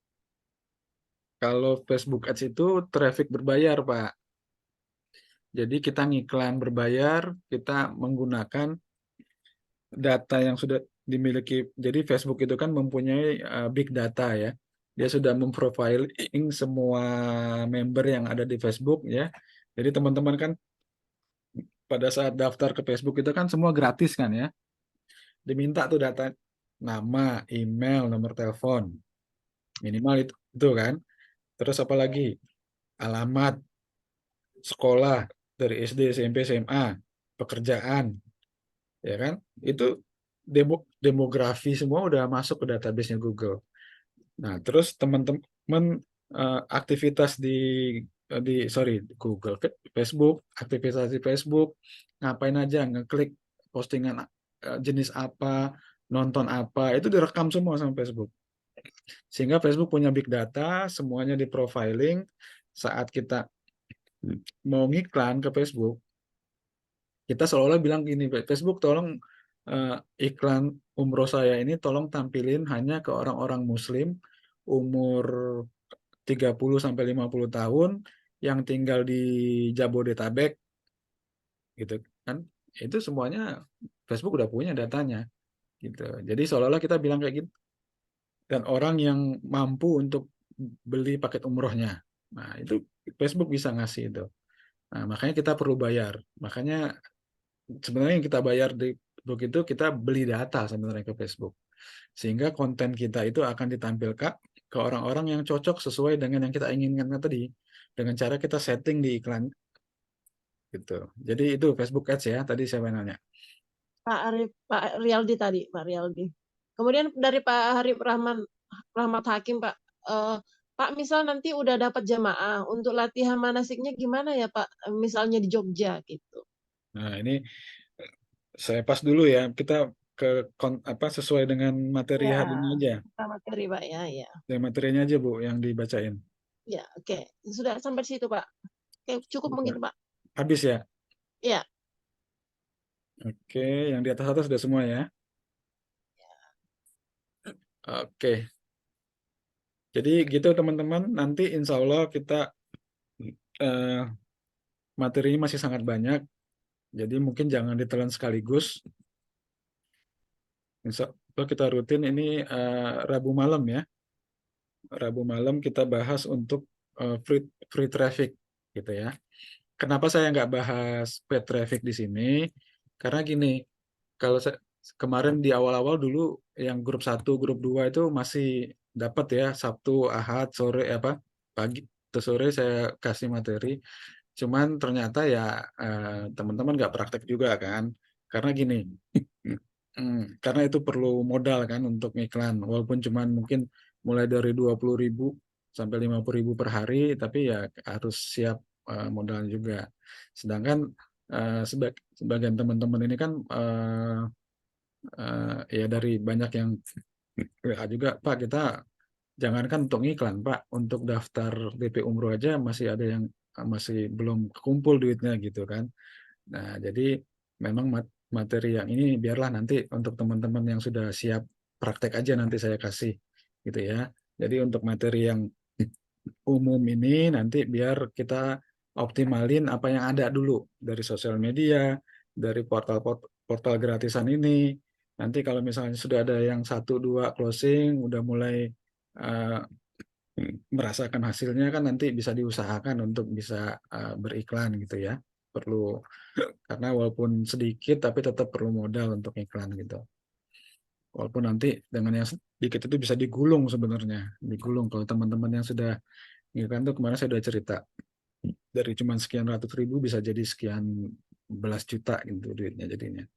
Kalau Facebook Ads itu traffic berbayar, Pak. Jadi kita ngiklan berbayar, kita menggunakan data yang sudah dimiliki. Jadi Facebook itu kan mempunyai big data ya. Dia sudah memprofiling semua member yang ada di Facebook ya. Jadi teman-teman kan pada saat daftar ke Facebook itu kan semua gratis kan ya. Diminta tuh data nama, email, nomor telepon. Minimal itu kan. Terus apa lagi? Alamat, sekolah dari SD, SMP, SMA, pekerjaan, ya kan? Itu demografi semua udah masuk ke database-nya Google. Nah, terus teman-teman aktivitas Google, Facebook, aktivitas di Facebook, ngapain aja, ngeklik postingan jenis apa, nonton apa, itu direkam semua sama Facebook. Sehingga Facebook punya big data, semuanya di profiling. Saat kita mau ngiklan ke Facebook, kita seolah-olah bilang gini, Facebook tolong iklan umroh saya ini tolong tampilin hanya ke orang-orang muslim umur 30-50 tahun yang tinggal di Jabodetabek gitu kan. Itu semuanya Facebook udah punya datanya gitu. Jadi seolah-olah kita bilang kayak gitu, dan orang yang mampu untuk beli paket umrohnya. Nah, itu Facebook bisa ngasih itu. Nah, makanya kita perlu bayar. Makanya sebenarnya yang kita bayar di Facebook itu kita beli data sebenarnya ke Facebook. Sehingga konten kita itu akan ditampilkan ke orang-orang yang cocok sesuai dengan yang kita inginkan tadi. Dengan cara kita setting di iklan. Gitu. Jadi itu Facebook Ads ya, tadi saya nanya. Pak Rialdi tadi, Pak Rialdi. Kemudian dari Pak Harif Rahmat Hakim, Pak. Pak, misal nanti udah dapat jamaah, untuk latihan manasiknya gimana ya Pak? Misalnya di Jogja gitu. Nah, ini saya pas dulu ya, kita sesuai dengan materi Ya, hari ini aja. kita materi Pak ya, ya. Ya, materinya aja Bu yang dibacain. Ya, oke. Sudah sampai situ Pak. Oke, cukup mungkin Pak. Habis ya? Ya. Oke, yang di atas sudah semua ya. Oke. Jadi gitu teman-teman, nanti insya Allah kita materinya masih sangat banyak, jadi mungkin jangan ditelan sekaligus. Insya Allah kita rutin ini Rabu malam ya. Rabu malam kita bahas untuk free traffic gitu ya. Kenapa saya nggak bahas paid traffic di sini? Karena gini, kalau kemarin di awal-awal dulu yang grup 1, grup 2 itu masih dapat ya Sabtu, Ahad, sore pagi atau sore saya kasih materi. Cuman ternyata ya teman-teman nggak praktek juga kan. Karena gini, karena itu perlu modal kan untuk iklan. Walaupun cuman mungkin mulai dari 20.000 sampai 50.000 per hari, tapi ya harus siap modal juga. Sedangkan sebagian teman-teman ini kan ya dari banyak yang WA juga, Pak, kita jangankan untuk iklan, Pak, untuk daftar DP Umroh aja masih ada yang masih belum kumpul duitnya gitu kan. Nah, jadi memang materi yang ini biarlah nanti untuk teman-teman yang sudah siap praktek aja nanti saya kasih gitu ya. Jadi untuk materi yang umum ini nanti biar kita optimalin apa yang ada dulu dari sosial media, dari portal gratisan ini. Nanti kalau misalnya sudah ada yang 1-2 closing, udah mulai merasakan hasilnya kan nanti bisa diusahakan untuk bisa beriklan gitu ya. Perlu karena walaupun sedikit tapi tetap perlu modal untuk iklan gitu. Walaupun nanti dengan yang sedikit itu bisa digulung sebenarnya, digulung kalau teman-teman yang sudah iklan tuh kemarin saya sudah cerita dari cuma sekian ratus ribu bisa jadi sekian belas juta gitu duitnya jadinya.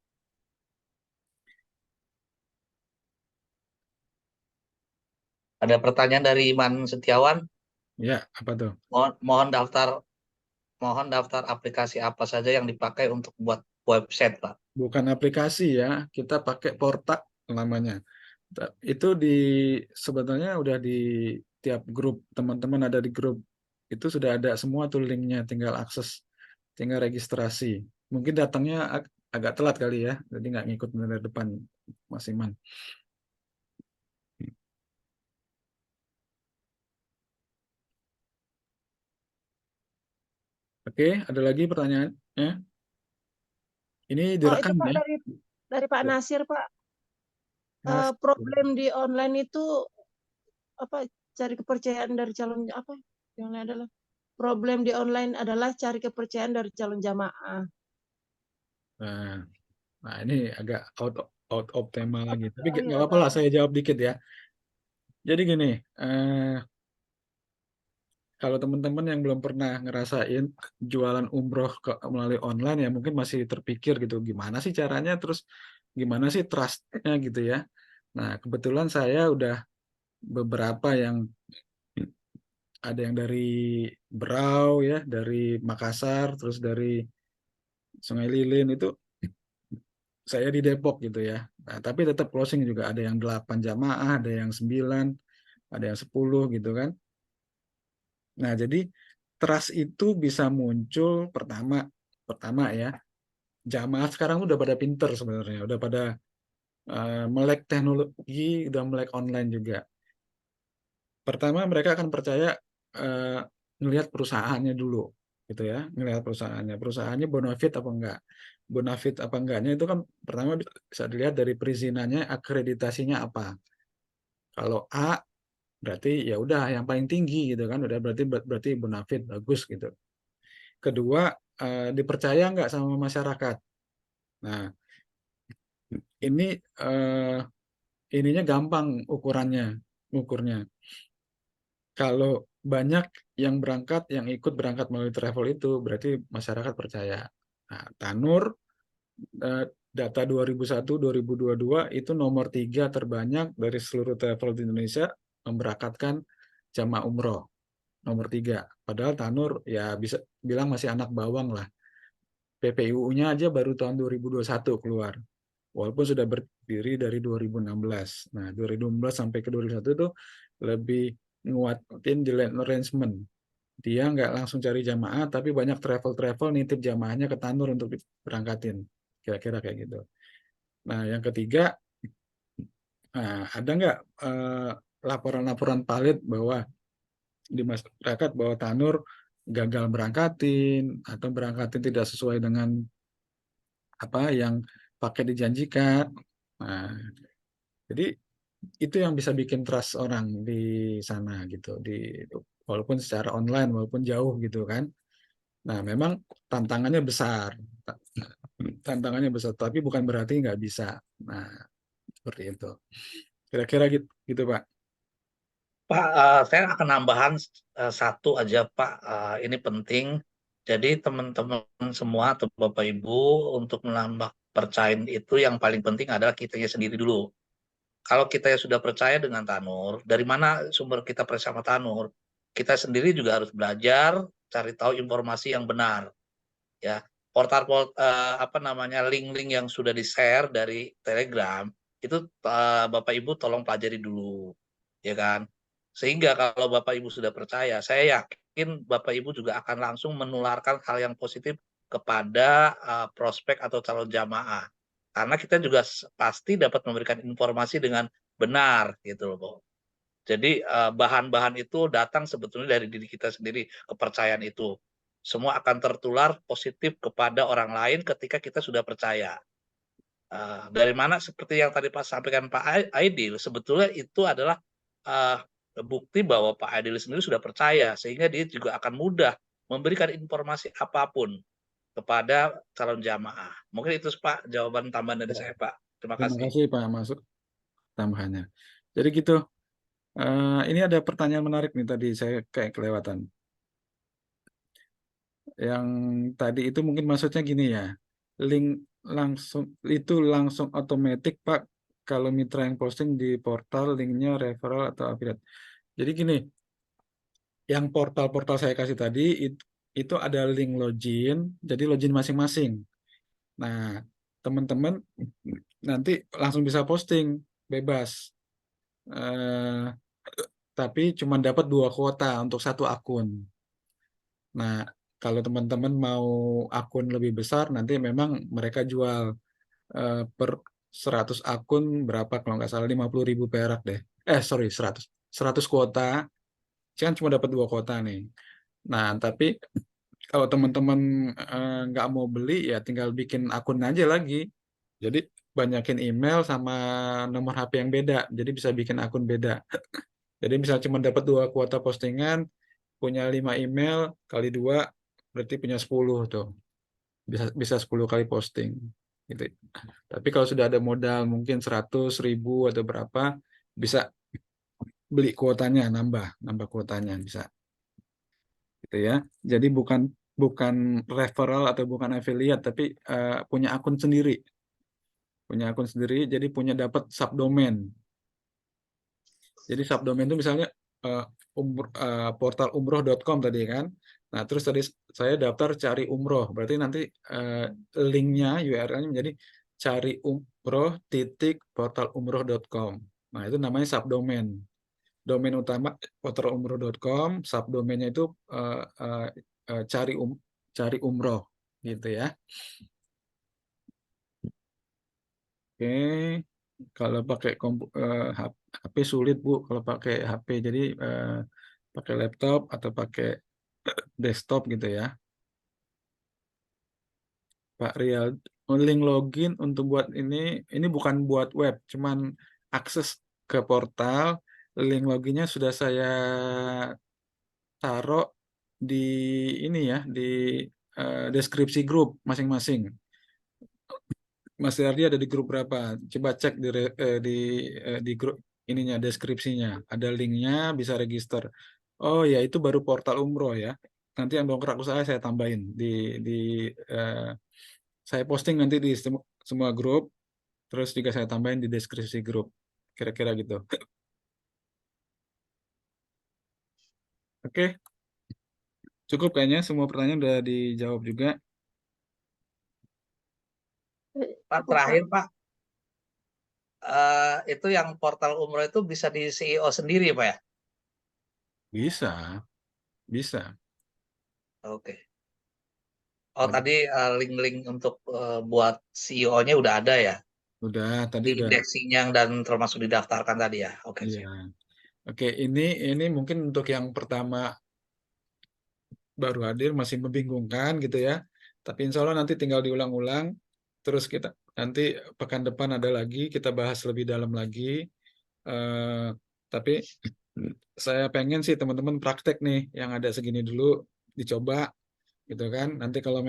Ada pertanyaan dari Iman Setiawan. Ya, apa tuh? Mohon daftar aplikasi apa saja yang dipakai untuk buat website, Pak. Bukan aplikasi ya, kita pakai Portak namanya. Itu sebenarnya udah di tiap grup, teman-teman ada di grup, itu sudah ada semua tuh linknya, tinggal akses, tinggal registrasi. Mungkin datangnya agak telat kali ya, jadi nggak ngikut dari depan Mas Iman. Oke, ada lagi pertanyaannya? Ini Oh, itu direkam Pak ya? dari Pak Ya. Nasir, Pak. Mas, Problem di online itu apa? Cari kepercayaan dari calon apa? Yang lain adalah problem di online adalah cari kepercayaan dari calon jamaah. nah ini agak out of tema lagi. Tapi Oh nggak iya, apa-apa lah, saya jawab dikit ya. Jadi gini, kalau teman-teman yang belum pernah ngerasain jualan umroh melalui online ya mungkin masih terpikir gitu, gimana sih caranya, terus gimana sih trust-nya gitu ya. Nah, kebetulan saya udah beberapa yang ada yang dari Berau ya, dari Makassar, terus dari Sungai Lilin itu saya di Depok gitu ya. Nah, tapi tetap closing juga ada yang 8 jamaah, ada yang 9, ada yang 10 gitu kan. Nah, jadi trust itu bisa muncul pertama ya. Jamaah sekarang udah pada pinter sebenarnya, udah pada melek teknologi, udah melek online juga. Pertama mereka akan percaya ngelihat perusahaannya dulu gitu ya, ngelihat perusahaannya bonafit apa enggak. Bonafit apa enggaknya itu kan pertama bisa dilihat dari perizinannya, akreditasinya apa. Kalau A berarti ya udah yang paling tinggi gitu kan, udah berarti bonafit bagus gitu. Kedua, dipercaya nggak sama masyarakat. Nah, ini ininya gampang ukurnya. Kalau banyak yang ikut berangkat melalui travel itu, berarti masyarakat percaya. Nah, Tanur data 2001-2022 itu nomor 3 terbanyak dari seluruh travel di Indonesia memberangkatkan jamaah umroh. Nomor 3. Padahal Tanur ya bisa bilang masih anak bawang lah. PPIU-nya aja baru tahun 2021 keluar. Walaupun sudah berdiri dari 2016. Nah, 2016 sampai ke 2021 itu lebih nguatin di land arrangement. Dia nggak langsung cari jamaah, tapi banyak travel nitip jamaahnya ke Tanur untuk berangkatin. Kira-kira kayak gitu. Nah, yang ketiga, ada nggak laporan-laporan valid bahwa di masyarakat bahwa Tanur gagal berangkatin atau berangkatin tidak sesuai dengan apa yang pakai dijanjikan. Nah, jadi itu yang bisa bikin trust orang di sana gitu, walaupun secara online, walaupun jauh gitu kan. Nah, memang tantangannya besar, tantangannya besar, tapi bukan berarti nggak bisa. Nah, seperti itu. Kira-kira gitu, gitu Pak. Pak, saya akan nambahan satu aja Pak, ini penting. Jadi teman-teman semua atau Bapak Ibu untuk menambah percayaan itu yang paling penting adalah kitanya sendiri dulu. Kalau kita yang sudah percaya dengan Tanur, dari mana sumber kita percaya sama Tanur? Kita sendiri juga harus belajar cari tahu informasi yang benar. Ya, apa namanya link-link yang sudah di-share dari Telegram itu Bapak Ibu tolong pelajari dulu, ya kan? Sehingga kalau Bapak Ibu sudah percaya, saya yakin Bapak Ibu juga akan langsung menularkan hal yang positif kepada prospek atau calon jamaah. Karena kita juga pasti dapat memberikan informasi dengan benar gitu loh, Bu. Jadi bahan-bahan itu datang sebetulnya dari diri kita sendiri, kepercayaan itu. Semua akan tertular positif kepada orang lain ketika kita sudah percaya. Dari mana seperti yang tadi Pak sampaikan Pak Aidil, sebetulnya itu adalah bukti bahwa Pak Aidil sendiri sudah percaya, sehingga dia juga akan mudah memberikan informasi apapun kepada calon jamaah. Mungkin itu Pak jawaban tambahan dari saya Pak. Terima Terima kasih. kasih Pak, masuk tambahannya. Jadi gitu. Ini ada pertanyaan menarik nih tadi saya kayak kelewatan. Yang tadi itu mungkin maksudnya gini ya, link langsung otomatis Pak kalau mitra yang posting di portal linknya referral atau affiliate. Jadi gini, yang portal-portal saya kasih tadi itu ada link login, jadi login masing-masing. Nah, teman-teman nanti langsung bisa posting bebas. Tapi cuma dapat 2 kuota untuk satu akun. Nah, kalau teman-teman mau akun lebih besar, nanti memang mereka jual per 100 akun berapa kalau nggak salah 50.000 perak deh. Sorry, 100 kuota, kan cuma dapat 2 kuota nih. Nah, tapi kalau teman-teman nggak mau beli, ya tinggal bikin akun aja lagi. Jadi banyakin email sama nomor HP yang beda, jadi bisa bikin akun beda. Jadi misalnya cuma dapat 2 kuota postingan, punya 5 email kali 2 berarti punya 10 tuh. Bisa 10 kali posting gitu. Tapi kalau sudah ada modal mungkin 100.000 atau berapa, bisa beli kuotanya, nambah kuotanya bisa. Gitu ya. Jadi bukan referral atau bukan affiliate, tapi punya akun sendiri. Punya akun sendiri, jadi dapat subdomain. Jadi subdomain itu misalnya portal umroh.com tadi kan. Nah, terus tadi saya daftar cari umroh. Berarti nanti linknya, URL-nya menjadi cari umroh.portalumroh.com. Nah, itu namanya subdomain. Domain utama portalumroh.com, subdomainnya itu cari umroh gitu ya. Oke. Kalau pakai HP sulit Bu, kalau pakai HP. Jadi pakai laptop atau pakai desktop gitu ya. Pak Rial, link login untuk buat ini bukan buat web, cuman akses ke portal. Link loginnya sudah saya taruh di ini ya, di deskripsi grup masing-masing. Mas Ardi ada di grup berapa? Coba cek di grup ininya, deskripsinya. Ada linknya, bisa register. Oh ya, itu baru portal umroh ya. Nanti yang dongkrak usaha saya tambahin saya posting nanti di semua grup. Terus juga saya tambahin di deskripsi grup. Kira-kira gitu. Oke. Cukup kayaknya semua pertanyaan udah dijawab juga. Pak terakhir Pak, itu yang portal umroh itu bisa di CEO sendiri Pak ya? Bisa. Oke. Oh tadi link-link untuk buat CEO-nya udah ada ya? Udah, tadi Di udah. indexingnya dan termasuk didaftarkan tadi ya? Oke. Iya. Oke, ini mungkin untuk yang pertama baru hadir masih membingungkan gitu ya. Tapi insya Allah nanti tinggal diulang-ulang. Terus kita nanti pekan depan ada lagi, kita bahas lebih dalam lagi. Eh, tapi saya pengen sih teman-teman praktek nih, yang ada segini dulu dicoba gitu kan. Nanti kalau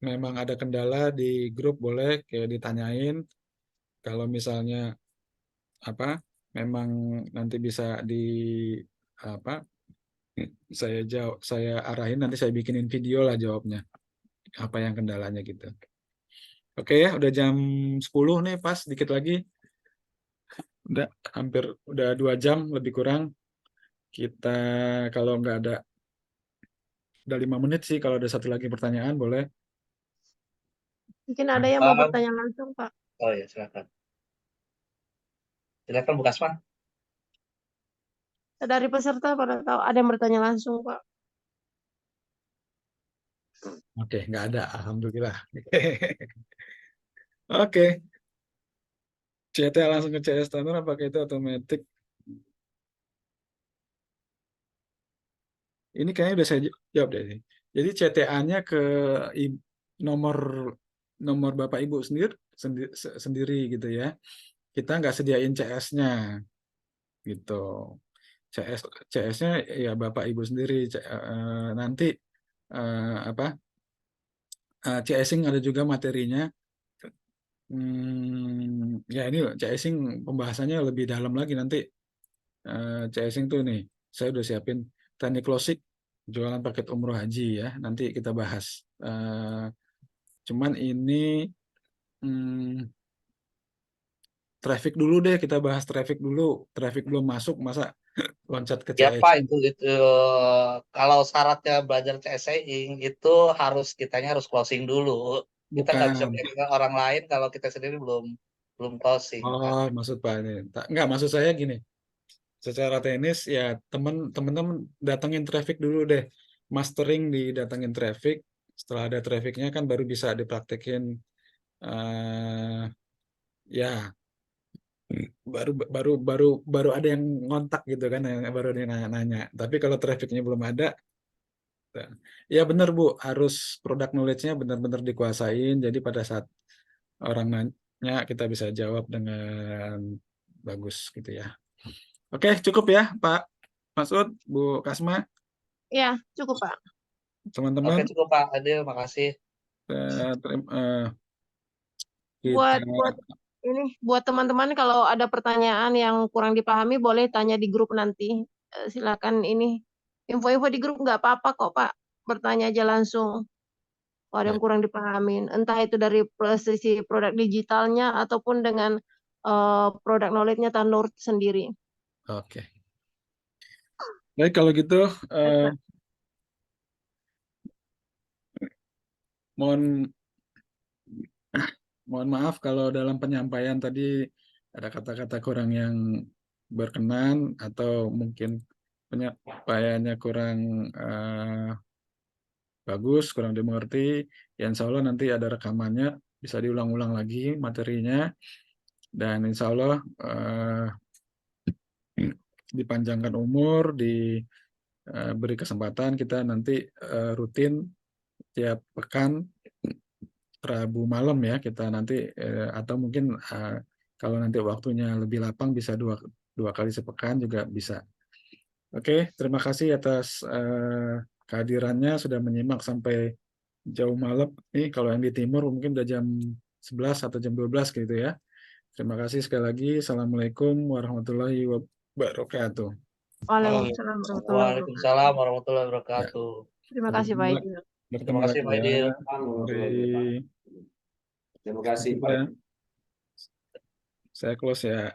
memang ada kendala di grup boleh kayak ditanyain. Kalau misalnya apa memang nanti bisa di apa saya arahin, nanti saya bikinin video lah jawabnya apa yang kendalanya gitu. Oke ya, udah jam 10 nih, pas dikit lagi udah hampir udah 2 jam lebih kurang. Kita kalau nggak ada udah 5 menit sih, kalau ada satu lagi pertanyaan boleh. Mungkin ada yang mau bertanya langsung, Pak. Oh ya, silakan. Silakan Bu Kasman. Dari peserta pada tahu ada yang bertanya langsung, Pak. Oke, nggak ada, alhamdulillah. Oke, CTA langsung ke CS standar, apakah itu otomatis? Ini kayaknya udah saya jawab deh. Jadi CTA-nya ke nomor nomor Bapak Ibu sendiri gitu ya. Kita nggak sediain CS-nya gitu. CS-nya ya Bapak Ibu sendiri. Nanti apa? CSing ada juga materinya. Ya ini CSing pembahasannya lebih dalam lagi nanti. CSing tuh nih, saya udah siapin teknik closing jualan paket umroh haji ya. Nanti kita bahas. Cuman ini traffic dulu deh, kita bahas traffic dulu. Traffic belum masuk, masa loncat ke Ya CS? Pak, itu kalau syaratnya belajar CSing itu kitanya harus closing dulu. Kita nggak bisa Bukan. belajar orang lain kalau kita sendiri belum closing, Pak. Oh, maksud Pak ini. Enggak, maksud saya gini. Secara teknis ya teman-teman datengin traffic dulu deh. Mastering didatengin traffic. Setelah ada trafficnya kan baru bisa dipraktekin. eh ya baru ada yang ngontak gitu kan, yang baru ada yang nanya. Tapi kalau trafficnya belum ada, ya benar Bu, harus product knowledge-nya benar-benar dikuasain. Jadi pada saat orang nanya kita bisa jawab dengan bagus gitu ya. Oke, cukup ya Pak Masud, Bu Kasma, Iya, cukup, Pak. teman-teman. Oke, cukup Pak Adil, makasih. Buat Kita buat teman-teman kalau ada pertanyaan yang kurang dipahami boleh tanya di grup nanti. Silakan ini info-info di grup nggak apa-apa kok, Pak. Bertanya aja langsung. Kalau ada yang kurang dipahamin, entah itu dari sisi produk digitalnya ataupun dengan produk knowledge-nya Tanur sendiri. Oke. Baik kalau gitu mohon maaf kalau dalam penyampaian tadi ada kata-kata kurang yang berkenan atau mungkin penyampaiannya kurang bagus, kurang dimengerti. Ya insya Allah nanti ada rekamannya, bisa diulang-ulang lagi materinya, dan insya Allah dipanjangkan umur, diberi kesempatan, kita nanti rutin tiap pekan Rabu malam ya, kita nanti atau mungkin kalau nanti waktunya lebih lapang bisa dua kali sepekan juga bisa. Oke, terima kasih atas kehadirannya, sudah menyimak sampai jauh malam. Nih kalau yang di timur mungkin udah jam 11 atau jam 12 gitu ya. Terima kasih sekali lagi. Assalamualaikum warahmatullahi wabarakatuh. Waalaikumsalam warahmatullahi Ya. wabarakatuh. Terima kasih Pak Idil. Terima kasih Pak Idil. Terima kasih Pak. Saya close ya.